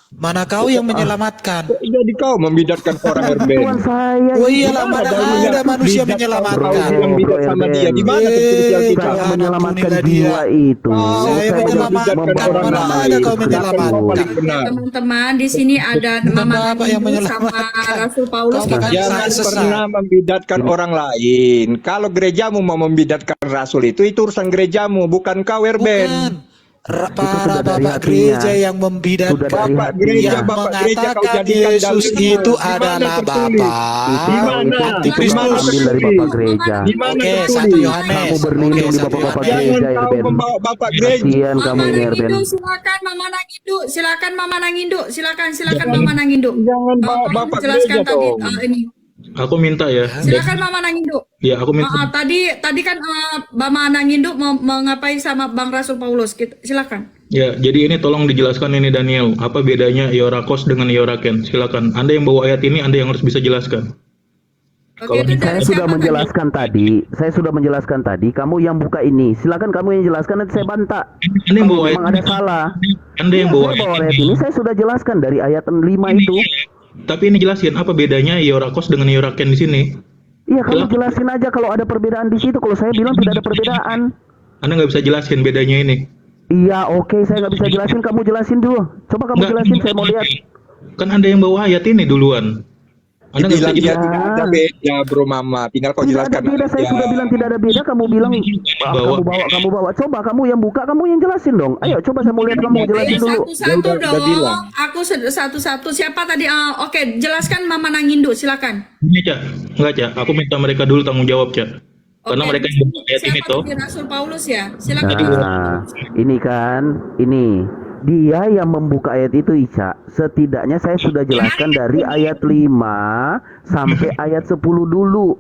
Mana kau yang menyelamatkan? Jadi kau membidatkan orang Erben. Tuhan saya. Oh iyalah, Gimana mana ada ada manusia bidat menyelamatkan. Kau bilang bidat sama Bro dia. Erben. Di mana tertulis Alkitab? Saya menyelamatkan Ampunilah jiwa dia. itu. Saya menyelamatkan, orang mana lain. ada kau Kau menyelamatkan? paling benar. teman-teman di sini ada Bukan Mama Bapak yang Nangindu sama menyelamatkan. Rasul Paulus. Kau bahkan Jangan saya sesat. pernah membidatkan orang lain. Kalau gerejamu mau membidatkan rasul itu urusan gerejamu, bukan kau Erben. Bukan. Para sudah dari bapak hatinya. gereja yang Sudah membidatkan, dari Bapak hatinya. gereja, yang Bapak gereja kau mengatakan jadikan Yesus dalilmu. itu Di mana adalah tertulis? Bapa. Di mana? Itu Di mana ambil dari tertulis? Bapak gereja. Di mana Oke, tertulis? 1 Yohanes. Kamu berlindung Oke, di 1 bapak-bapak Yohanes. Jangan gereja, kau Erben. membawa Bapak gereja. Kasihan kamu Mama ini, Erben. Nangindu, silakan Mama Nangindu, silakan Mama Nangindu, silakan Mama Nangindu. Jangan bawa Tolong Bapak jelaskan gereja tadi dong. ini. Aku minta ya. Silakan Mama Nangindu. Ya, aku minta. Tadi kan Mama Nangindu mau ngapain sama Bang Rasul Paulus? Silakan. Ya, jadi ini tolong dijelaskan ini Daniel. Apa bedanya Yorakos dengan Yoraken? Silakan. Anda yang bawa ayat ini, Anda yang harus bisa jelaskan. Oke, itu Saya dari sudah siapa menjelaskan tadi. Saya sudah menjelaskan tadi. Kamu yang buka ini. Silakan kamu yang jelaskan. Nanti saya bantah. Anda yang bawa ayat Memang ada salah. Anda yang Iya, bawa saya bawa ayat ayat ini. ini. Saya sudah jelaskan dari ayat 5 Ini itu. iya. Tapi ini jelasin apa bedanya Yorakos dengan Yoraken di sini. Iya, kamu Silakan. jelasin aja kalau ada perbedaan di situ. Kalau saya bilang tidak ada perbedaan. Anda nggak bisa jelasin bedanya ini. Iya, oke, saya nggak bisa jelasin, kamu jelasin dulu. Coba kamu Nggak, jelasin, saya mau lihat. kan Anda yang bawa ayat ini duluan. Anda nggak bisa Bilang dia jelasin. tidak ada beda, bro Mama. Tinggal kau Tidak ada jelaskan beda, saya aja. sudah bilang tidak ada beda, kamu bilang kamu bawa. Coba kamu yang buka, kamu yang jelasin dong. Ayo, coba saya mau lihat kamu jelasin dulu. Satu-satu Dia udah bilang. dong. Aku satu-satu. Siapa tadi? Oke, jelaskan Mama Nangindu, silakan. Ini Cak, enggak Cak, aku minta mereka dulu tanggung jawab Cak. Karena Oke, mereka yang bawa ayat ini siapa toh. tadi Rasul Paulus ya? Silakan. Nah, ini kan, ini dia yang membuka ayat itu, Ica. Setidaknya saya sudah jelaskan dari ayat 5 sampai ayat 10 dulu.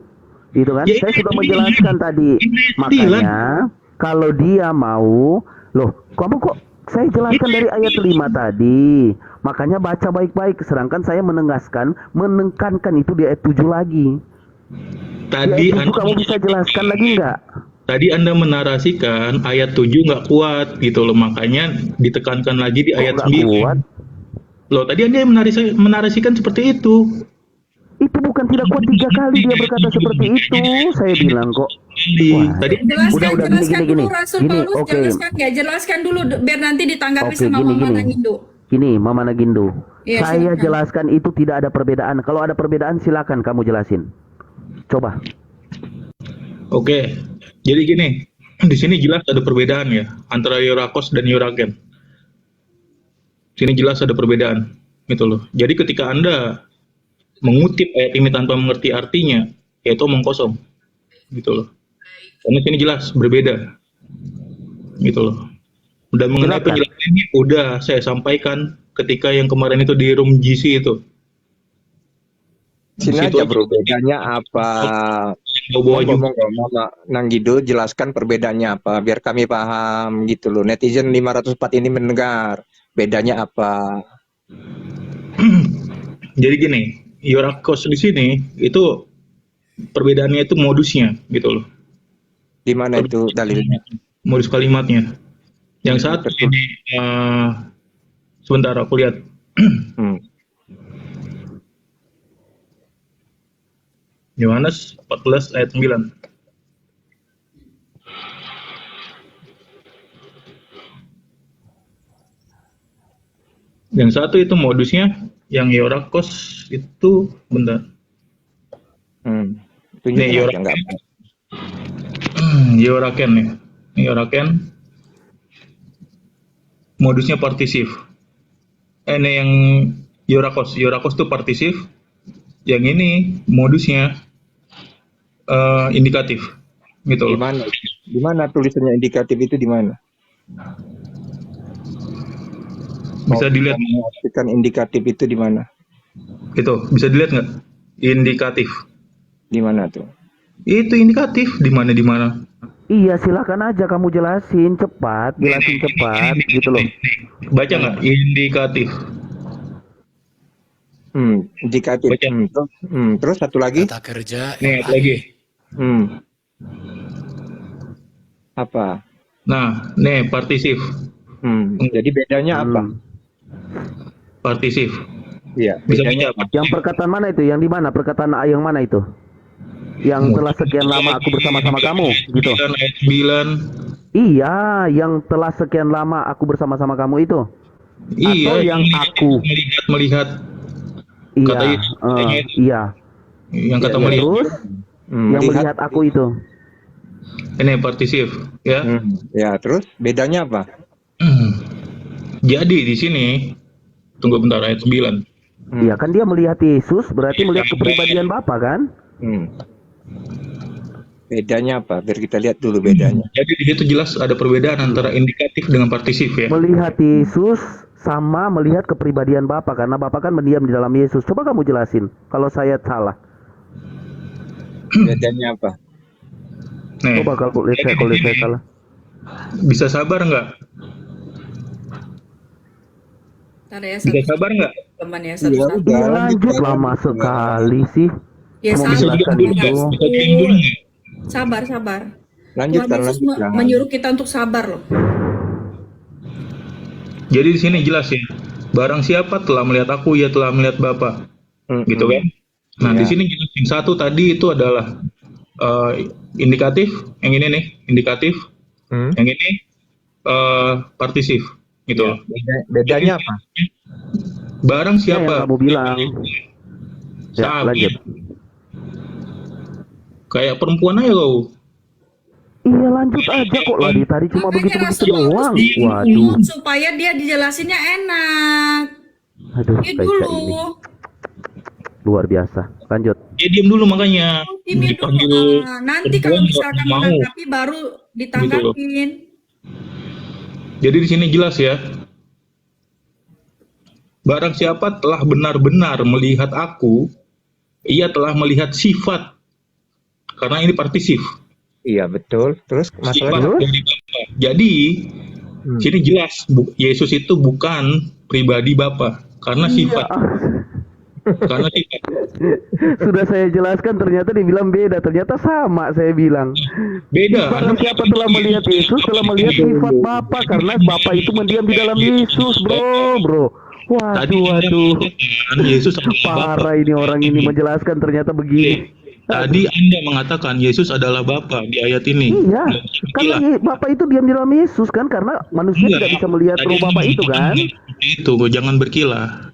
Itu kan, saya sudah menjelaskan tadi. Makanya, kalau dia mau, loh, kamu kok saya jelaskan dari ayat 5 tadi. Makanya baca baik-baik, sedangkan saya menekankan itu di ayat 7 lagi. Tadi Di ayat 7 kamu bisa jelaskan lagi nggak? Tadi Anda menarasikan ayat 7 nggak kuat gitu loh, makanya ditekankan lagi di ayat Kok nggak 9. kuat? Loh, tadi Anda yang menarasikan seperti itu. Itu bukan tidak kuat 3 kali dia berkata seperti itu. Saya bilang kok. Wah. Tadi Jelaskan Gini. dulu Rasul Gini, Paulus, oke. jelaskan dulu biar nanti ditanggapi Oke, sama Mama gini. Nangindu. Gini, Mama Nagindu. Iya, Saya silakan. jelaskan itu tidak ada perbedaan. Kalau ada perbedaan silakan kamu jelasin. Coba. Oke, jadi gini, di sini jelas ada perbedaan ya antara Yorakos dan Yoraken. Sini jelas ada perbedaan, gitu loh. Jadi ketika Anda mengutip ayat ini tanpa mengerti artinya, yaitu omong kosong, gitu loh. Karena sini jelas berbeda, gitu loh. Dan mengenai Silakan. penjelasan ini udah saya sampaikan ketika yang kemarin itu di room GC itu. Sini Situ aja aja. bro, bedanya apa? Bawa juga. Ngomong Mama Nanggido, jelaskan perbedaannya apa, biar kami paham gitu loh. Netizen 504 ini mendengar, bedanya apa? Jadi gini, Yorakos di sini itu perbedaannya itu modusnya, gitu loh. Di mana itu dalilnya? Modus kalimatnya. Yang satu ini sebentar aku lihat. Yohanes 14 ayat 9. Yang satu itu modusnya, yang Yorakos itu bentar. Tunjukkan Nih, aja, nggak apa. Yoraken nih. Yoraken modusnya partisif. Ini yang Yorakos itu partisif. Yang ini modusnya indikatif. Gitu loh. Di mana tulisannya indikatif itu di mana? Bisa dilihat. Mengartikan indikatif itu di mana? Itu bisa dilihat nggak? Indikatif. Di mana tuh? Itu indikatif di mana? Iya, silakan aja kamu jelasin cepat, gitu loh. Baca nggak? Indikatif. Indikatif. Terus satu lagi? Kata kerja. Nih, lagi. Apa? Nah, nih partisif. Jadi bedanya apa? Partisif. Iya. Bisa Bedanya baca. Yang perkataan mana itu? Yang di mana? Perkataan yang mana itu? Yang telah sekian lama aku bersama-sama kamu, gitu. 9 ayat 9. Iya, yang telah sekian lama aku bersama-sama kamu itu. Iya, Atau yang aku. melihat. Iya, Kata Yesus, katanya itu. iya. Yang kata Ya, melihat. terus yang melihat aku itu. Ini partisif, ya. Ya, terus bedanya apa? Jadi di sini tunggu bentar ayat 9. Iya, kan dia melihat Yesus, berarti melihat kepribadian Bapa kan? Bedanya apa? Biar kita lihat dulu bedanya. Jadi di situ jelas ada perbedaan antara indikatif dengan partisif ya. Melihat Yesus sama melihat kepribadian Bapa, karena Bapa kan mendiam di dalam Yesus. Coba kamu jelasin kalau saya salah. Bedanya apa? Nih, Coba kalau saya salah. bisa sabar nggak? Ntar ya, Bisa sabar nggak? teman ya, satu-satu. Ya, lanjut lama sekali sih. Ya, Kamu sabar. menjelaskan itu. Sabar. Lanjutkan, Tuhan Yesus lanjutkan. menyuruh kita untuk sabar loh. Jadi di sini jelas ya. Barang siapa telah melihat aku, ia telah melihat Bapa. Gitu kan? Nah, di sini jelas yang satu tadi itu adalah indikatif, yang ini nih, indikatif. Yang ini partisif gitu loh. Bedanya apa? Barang Ya, yang siapa kamu bilang. Ya, sapi, lanjut. kayak perempuan aja kau. Iya, lanjut aja kok lah. Tadi cuma Makanya begitu-begitu Rasul Paulus doang. diam Waduh. dulu supaya dia dijelasinnya enak. Aduh, Diam Kaica dulu. ini luar biasa. Lanjut. Dia diam dulu makanya. Diam dulu. Dipanggil Nah, nanti kalau perempuan misalkan nggak mau. menanggapi baru ditanggapin. Jadi di sini jelas ya. Barang siapa telah benar-benar melihat aku, ia telah melihat sifat. Karena ini partisif. Iya betul. Terus Sifat masalahnya? dari Bapa. Jadi sini jelas Yesus itu bukan pribadi Bapa, karena sifat. Karena sifat. Sudah saya jelaskan, ternyata dibilang beda. Ternyata sama saya bilang. Beda. Barang siapa telah melihat Yesus telah melihat sifat Bapa, karena Bapa itu mendiam di dalam Yesus, bro. Waduh. Yesus adalah Parah ini orang ini menjelaskan ternyata begini. Tadi Anda mengatakan Yesus adalah Bapa di ayat ini. Iya, karena Bapa itu diam di dalam Yesus kan, karena manusia tidak bisa melihat roh Bapa itu kan. Itu, jangan berkilah.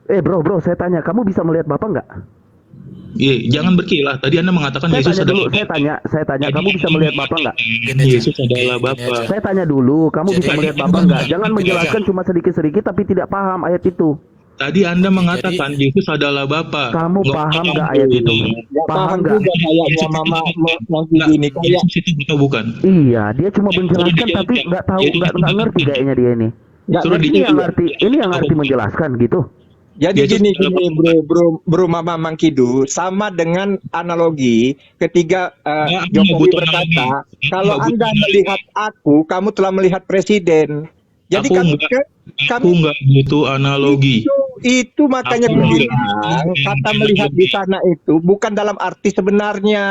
Bro, saya tanya, kamu bisa melihat Bapa nggak? Iya, jangan berkilah. Tadi Anda mengatakan Saya Yesus tanya dulu, adalah saya tanya, kamu bisa melihat Bapa nggak? Yesus adalah Bapa. Saya tanya dulu, kamu bisa melihat Bapa nggak? Jangan menjelaskan cuma sedikit-sedikit tapi tidak paham ayat itu. Tadi Anda mengatakan Yesus adalah Bapa. Kamu paham nggak ayat itu? Paham nggak? Kayaknya mama gini kayak Yesus itu Bapa bukan? Iya, dia cuma menjelaskan tapi nggak tahu, nggak ngerti kayaknya dia ini. Ini yang ngerti menjelaskan gitu. Jadi gini bro Mama Mangkidu, sama dengan analogi ketika Jokowi berkata, kalau Anda melihat aku, kamu telah melihat presiden. Jadi Aku nggak butuh analogi. Itu makanya gue bilang kata melihat di sana itu bukan dalam arti sebenarnya.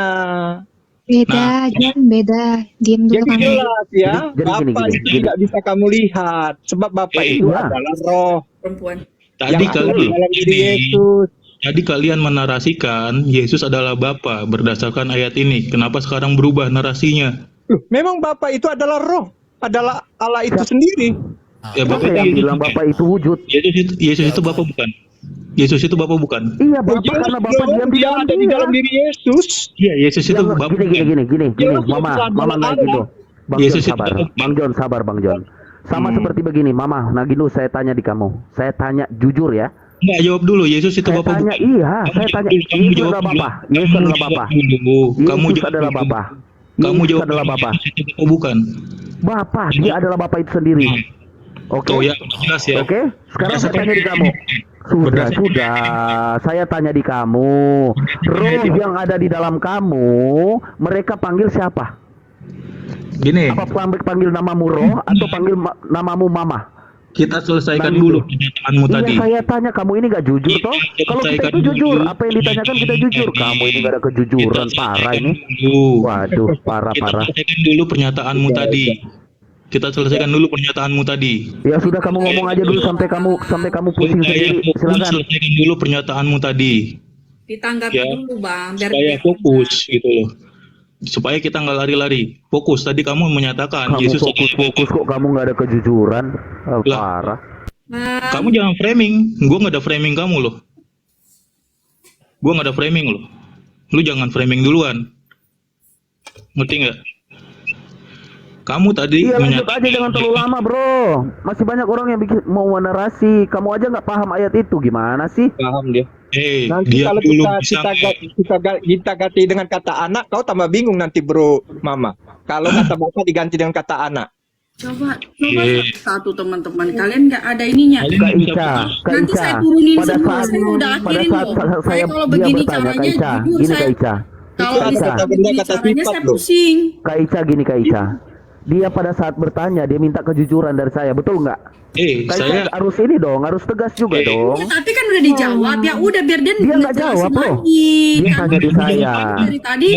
Beda, Jan, beda. Diam dulu Jadi kamu. jelas ya, Jadi Bapak gini. itu tidak bisa kamu lihat, sebab Bapak itu Iya. adalah roh Perempuan. Tadi yang ada di dalam diri Yesus. Tadi kalian menarasikan Yesus adalah Bapa berdasarkan ayat ini. Kenapa sekarang berubah narasinya? Memang Bapak itu adalah roh, adalah Allah itu sendiri. Ya Siapa Bapak yang bilang Bapa itu wujud? Yesus itu Bapa bukan? Yesus itu Bapa bukan? Iya, Bapa karena Bapa diam di Dia dalam ada di dalam diri Yesus. Iya, Yesus itu Yang Bapa. gini, Yesus Mama naik gitu. Bang Yesus John itu sabar, Bapa. Bang John. Sama seperti begini, Mama Naginu, saya tanya di kamu. Saya tanya jujur ya. Enggak, jawab dulu. Yesus itu Saya Bapa tanya, bukan? iya, saya tanya. Yesus adalah Bapa. Yesus adalah Bapa. Kamu Yesus jawab adalah dulu. Bapa. Kamu Yesus jawab adalah dulu. Bapa. Yesus itu Bapa bukan? Bapa, dia adalah Bapa itu sendiri. Oke. Oh ya, jelas ya. Oke, sekarang saya tanya di kamu. Sudah. Saya tanya di kamu. Roh yang ada di dalam kamu, mereka panggil siapa? Gini, Apa panggil namamu Roh atau panggil namamu Mama? kita selesaikan Nah, dulu gitu. pernyataanmu tadi. Iya, saya tanya, kamu ini gak jujur toh? Kalau kita itu jujur, apa yang ditanyakan kita jujur. Kamu ini gak ada kejujuran, parah ini. Waduh, parah. Kita selesaikan dulu pernyataanmu tadi. Kita selesaikan dulu pernyataanmu tadi. Ya sudah, kamu ngomong aja dulu sampai kamu pusing sendiri. Silakan. Selesaikan dulu pernyataanmu tadi. Ditanggapi Ya, dulu, Bang. Biar Supaya fokus gitu loh. Supaya kita nggak lari-lari. Fokus. Tadi kamu menyatakan Kamu Yesus. fokus kok kamu nggak ada kejujuran. Lah. Parah. Kamu jangan framing. Gue nggak ada framing kamu loh. Gue nggak ada framing loh. Lu jangan framing duluan. Ngerti nggak? Kamu tadi Iya, lanjut aja, jangan terlalu lama bro. Masih banyak orang yang mau narasi. Kamu aja nggak paham ayat itu, gimana sih? Paham dia. Dia Nanti kalau belum kita ganti dengan kata anak, kau tambah bingung nanti bro Mama. Kalau kata Bapak diganti dengan kata anak. Coba satu teman-teman. Kalian nggak ada ininya. Kak Ica, Nanti saya turunin semua. Saya udah pada akhirin saat loh. saya Kalau dia begini bertanya, Kak caranya Ica, jujur gini saya. Kak Ica. Kalau Kak Ica, misalnya begini caranya saya pusing. Kak Ica gini Kak Ica. Dia pada saat bertanya dia minta kejujuran dari saya, betul nggak? Kak saya Ica harus ini dong, harus tegas juga dong. Ya, tapi kan udah dijawab. Ya udah biar dia Nggak jawab loh. Dia tanya di saya. Dari tadi.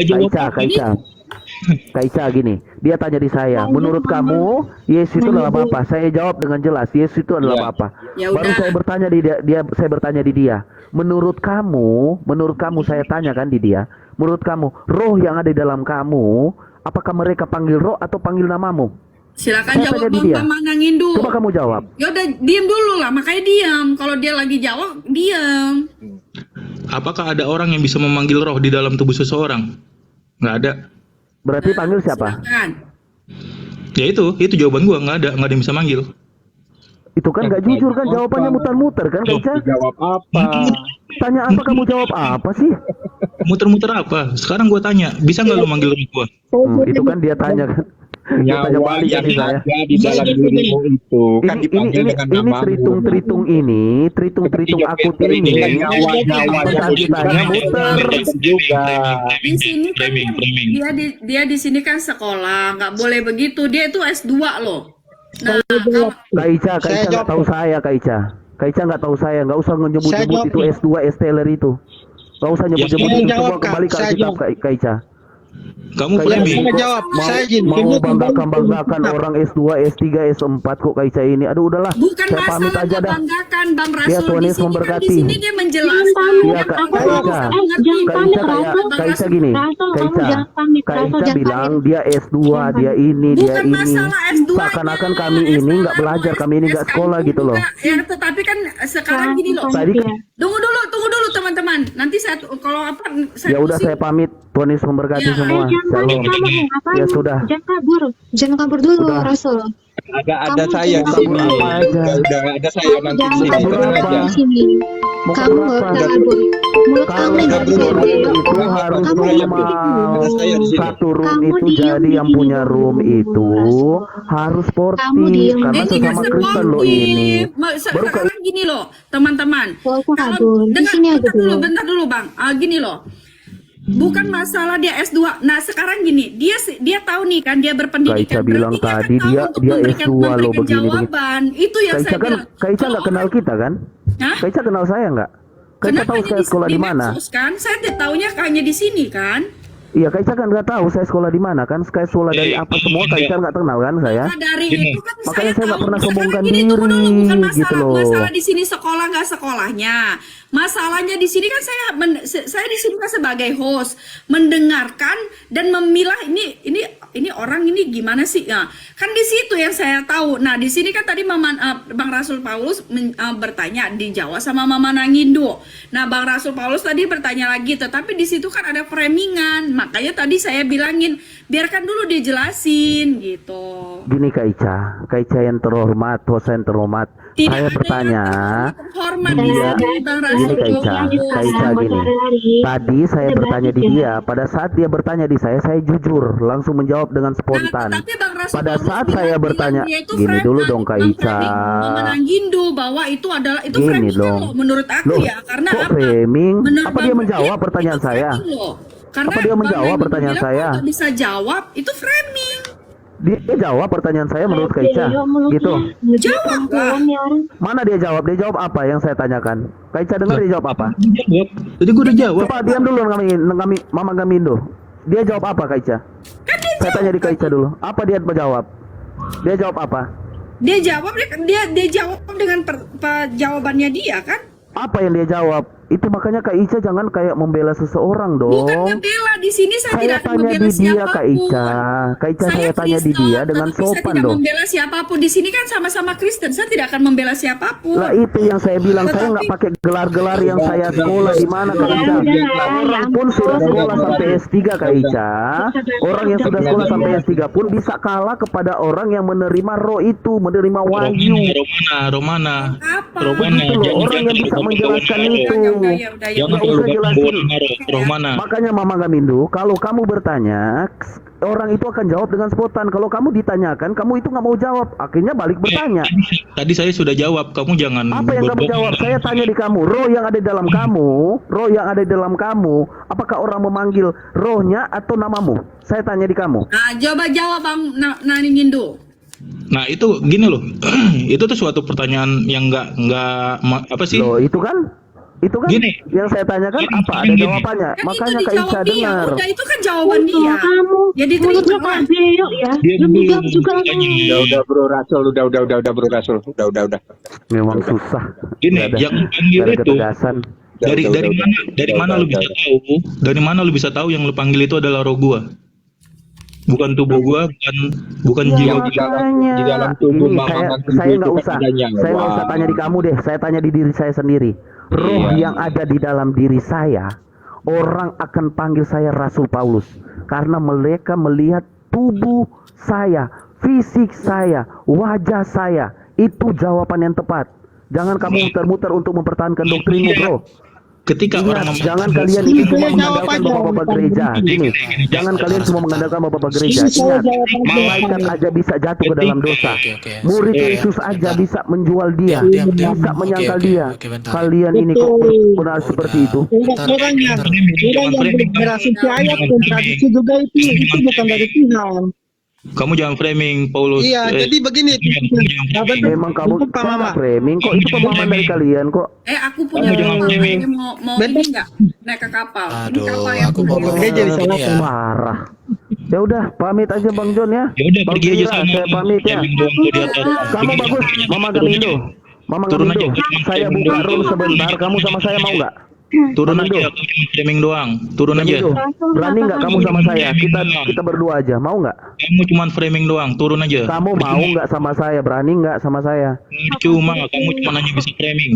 Kak Ica gini, dia tanya di saya, menurut kamu Yesus itu adalah Bapa? Saya jawab dengan jelas, Yesus itu adalah Bapa. Ya Baru udah. saya bertanya saya bertanya di dia, menurut kamu saya tanya kan di dia, menurut kamu roh yang ada di dalam kamu Apakah mereka panggil roh atau panggil namamu? Silakan Saya jawab tanya di Bang dia. Mama Nangindu. Coba kamu jawab. Ya udah diam dulu lah, makanya diam. Kalau dia lagi jawab, diam. Apakah ada orang yang bisa memanggil roh di dalam tubuh seseorang? Nggak ada. Berarti panggil siapa? Silakan. Ya itu jawaban gua, nggak ada yang bisa manggil. Itu kan nggak jujur kan, jawabannya muter-muter kan, Kak Ica? Jawab apa? Tanya apa, kamu jawab apa sih? Muter-muter apa? Sekarang gua tanya, bisa nggak lu manggil roh gua? Itu kan dia tanya kan. Dia tanya Nyawa balik yang tadi saya. ada di dalam dirimu itu kan dipanggil dengan Ini namamu. tritung akut ini. Pas ditanya muter. Juga. Di sini kan dia di sini kan sekolah, nggak boleh begitu. Dia itu S2 loh. Nah, Kak Ica nggak tahu saya, Kak Ica. Kak Ica nggak tahu saya, nggak usah nyebut-nyebut itu S2, S-Teller itu. Nggak usah nyebut-nyebut itu, semua kembali ke Alkitab, Kak Ica. Kamu Kak Ica flaming. mau banggakan orang S2, S3, S4 kok Kak Ica ini. Aduh udahlah, bukan saya pamit masalah aja dah. membanggakan Bang Ya, Rasul. Tuhan Di Yesus sini kan memberkati. di sini dia menjelaskan. Iya, Kak Ica gini. Kak Ica bilang dia S2, dia ini, dia Bukan ini. masalah S2 Seakan-akan kami ini nggak belajar, kami ini nggak sekolah gitu loh. Ya, tetapi kan sekarang gini loh. Tadi kan Tunggu dulu teman-teman. Nanti saya kalau apa ya udah saya pamit. Tuhan Yesus memberkati Ya, semua. Shalom. Ya sudah. Jangan kabur dulu, Udah. Rasul. Ada saya di jangan sini. apa aja. Udah ada saya nanti di sini. Jangan Tenang kabur aja. di sini. Mau Kamu kabur nggak apa? usah kabur. Mulut kamu Kalau yang satu gede. room itu harus Kamu normal. Ada saya di sini. Satu room Kamu itu diem jadi di yang sini punya dulu, room itu harus Kamu sportif diem karena di nggak sesama Kristen loh sportif. ini. Baru Sekarang gini loh, teman-teman. Nggak usah Kalau kabur. Di dengar sini aja dulu. bentar dulu, Bang. Gini loh. Bukan masalah dia S2. Nah, sekarang gini, dia tahu nih kan dia Kak berpendidikan. Ica bilang Berarti tadi kan tahu dia untuk dia memberikan S2 loh begini begini. jawaban. Itu yang Kak saya Ica kan bilang. Kak Ica nggak kenal kita kan? Hah? Kak Ica kenal saya nggak? Kak Ica tahu saya sekolah di mana? medsos kan? Saya tidak taunya hanya di sini kan? Iya, Kak Ica kan nggak tahu saya sekolah di mana kan? Saya sekolah dari apa semua Kak Ica nggak kenal kan saya? Nah, dari itu kan Makanya saya nggak tahu. pernah Sekarang sombongkan gini, tunggu dulu. diri, Bukan gitu loh. masalah di sini sekolah nggak sekolahnya. Masalahnya di sini kan saya di sini kan sebagai host mendengarkan dan memilah ini orang ini gimana sih? Nah, kan di situ yang saya tahu. Nah, di sini kan tadi Bang Rasul Paulus bertanya dijawab sama Mama Nangindu. Nah, Bang Rasul Paulus tadi bertanya lagi, tetapi di situ kan ada framingan. Makanya tadi saya bilangin biarkan dulu dia jelasin gitu. Gini Kak Ica yang terhormat, host yang terhormat. Tidak Saya ada bertanya, yang hormat di dia sini, Bang Rasul gini Kak Ica gini. Tadi saya bertanya di dia, pada saat dia bertanya di saya jujur, langsung menjawab dengan spontan. Nah, tapi Bang Rasul Pada Paulus saat bilang saya bertanya, dia itu gini framing, dulu dong Kak Ica. Memenanggindu bahwa itu adalah itu Gini framing dong. loh menurut aku Loh, ya, karena kok apa? framing? Menurut Apa Bang dia menjawab itu pertanyaan saya? framing loh. Karena Apa dia Bang menjawab Nangindu pertanyaan bilang, saya? "Kok nggak bisa jawab, itu framing." Dia jawab pertanyaan saya menurut Kak Ica, gitu. Jawab lah. Mana dia jawab? Dia jawab apa yang saya tanyakan? Kak Ica dengar dia jawab apa? Jawab. Tadi gua udah jawab. Coba diam dulu kami Mama Gamindo. Dia jawab apa Kak Ica? Saya tanya di Kak Ica dulu. Apa dia menjawab? Dia jawab apa? Dia jawab dia jawab dengan jawabannya dia kan? Apa yang dia jawab? Itu makanya Kak Ica jangan kayak membela seseorang dong. Bukan membela, di sini saya Saya tidak akan tanya membela di dia siapapun. Kak Ica. Kak Ica saya tanya di dia dengan tetapi saya sopan tidak dong. membela siapapun. Di sini kan sama-sama Kristen. Saya tidak akan membela siapapun. Lah itu yang saya bilang, saya nggak pakai gelar-gelar yang saya sekolah di mana Kak Ica. Orang pun sudah sekolah sampai S3 Kak Ica. Orang yang sudah sekolah sampai S3 pun bisa kalah kepada orang yang menerima roh itu, menerima wahyu. Romana. Apa? Begitu loh, orang yang bisa menjelaskan itu. Jangan Nggak usah terlalu jelasin. Romana. Makanya Mama Gamindu, kalau kamu bertanya, orang itu akan jawab dengan spontan. Kalau kamu ditanyakan, kamu itu nggak mau jawab, akhirnya balik bertanya. Tadi saya sudah jawab, kamu jangan Apa yang kamu jawab? Saya tanya di kamu, roh yang ada di dalam kamu, roh yang ada di dalam kamu, apakah orang memanggil rohnya atau namamu? Saya tanya di kamu. Nah, coba jawab Bang Nangindu. Nah itu gini loh, itu tuh suatu pertanyaan yang apa sih? Loh itu kan Gini. yang saya tanyakan Gini, apa? Ada gini. jawabannya. Kan Makanya itu Kak Ica dijawab dia. dengar. Udah itu kan jawaban dia. Kamu Jadi mulutnya terima. kayak beo ya. Dia Belum belum dijawab juga kamu. tanya. Udah bro Rasul, udah bro Rasul, udah. Memang susah. Gini, Nggak ada- yang panggil nggak ada itu ketegasan. dari mana lu bisa tahu? Dari mana lu bisa tahu yang lu panggil itu adalah roh gua? bukan tubuh gua, bukan Ya jiwa gua. makanya di dalam tubuh ini Mama saya Mangkidu saya itu nggak kan usah ada nyawa. saya nggak usah tanya di kamu deh, saya tanya di diri saya sendiri. Roh Iya. yang ada di dalam diri saya, orang akan panggil saya Rasul Paulus karena mereka melihat tubuh saya, fisik saya, wajah saya. Itu jawaban yang tepat. Jangan kamu muter-muter untuk mempertahankan doktrinmu, bro. Ketika orang Ingat, jangan kalian ini cuma mengandalkan bapak-bapak gereja. Gini, jangan kalian cuma mengandalkan bapak-bapak gereja. Ingat, malaikat aja bisa jatuh ke dalam dosa. Oke. Murid Iya, Yesus iya, aja bentar. bisa menjual dia, Diam. bisa Oke, menyangkal oke, dia. oke, bentar. Kalian ini kok benar seperti itu? Bentar, Orang yang bentar. belum berasumsi ayat dan tradisi juga itu bukan dari Tuhan. Kamu jangan framing Paulus. Iya, jadi begini. Memang kamu Pak saya Mama. nggak framing kok, itu pemahaman dari kalian kok. Aku punya kapal, ini mau ini nggak naik ke kapal? Ini Aduh, kapal yang aku mau ngomong Gereja di ini sana, ya. Parah. Ya udah, pamit aja Bang John ya. Ya udah Bang pergi aja Kira, sana. saya pamit ya. Framing doang tuh di atas. Kamu bagus, Mama Gamindo. Mama Turun Gamindo, aja. saya buka room sebentar, kamu sama saya mau nggak? Turun Gamindo. aja, aku cuma framing doang. Turun aja. Gamindo, berani nggak kamu sama saya? Kita berdua aja, mau nggak? Kamu cuma framing doang, turun aja. Kamu mau nggak sama saya? Berani nggak sama saya? Cuma kamu cuma hanya bisa framing.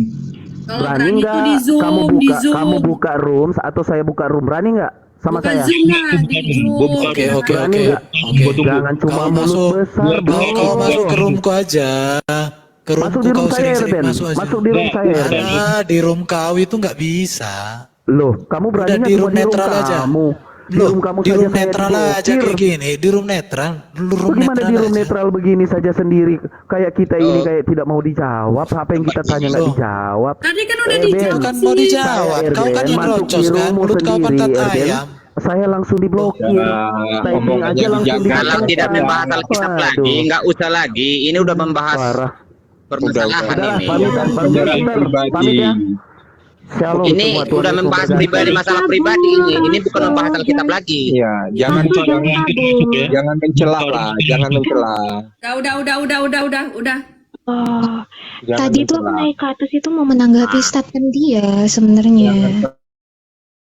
Kalau Berani berani tuh nggak di Zoom, kamu buka room atau saya buka room? Berani nggak sama bukan saya? Zoom lah, di Zoom. Oke. Berani nggak? Jangan cuma Kau mulut masuk, besar, bro. kau masuk ke roomku aja. Ke Masuk roomku di room kau saya, sering-sering Erben. masuk aja. Masuk di room saya, Erben. Di room kau itu nggak bisa. Loh, kamu berani Udah nggak di cuma room di room netral aja. kamu? Di Loh, room kamu di saja room saya netral aja diblokir. kayak gini. Di room netral, room Bagaimana netral di room aja. netral begini saja sendiri? Kayak kita ini kayak tidak mau dijawab. Apa yang kita tanya nggak Loh. dijawab? Tadi kan udah Erben, dijawab Kan mau sih. dijawab. Saya, Kau kan Erben, yang masuk rocos di kan. roommu Mulut kau kan sendiri, kata Erben. ayam. Saya langsung diblokir. Typing omongannya aja langsung dijaga. Kalau diblokir. tidak membahas Alkitab lagi, nggak usah lagi. Ini udah membahas Parah. permasalahan Udahlah, ini. pamit, Bang John, bentar. Pamit ya. Shalom Ini semua, Tuhan udah Yesus membahas memberkati. pribadi, masalah pribadi ini. Ini bukan membahas Alkitab lagi. Iya, jangan jangan mencela lah, jangan mencela. Udah. Oh, Jangan tadi tuh mencela. naik ke atas itu mau menanggapi statement dia sebenarnya.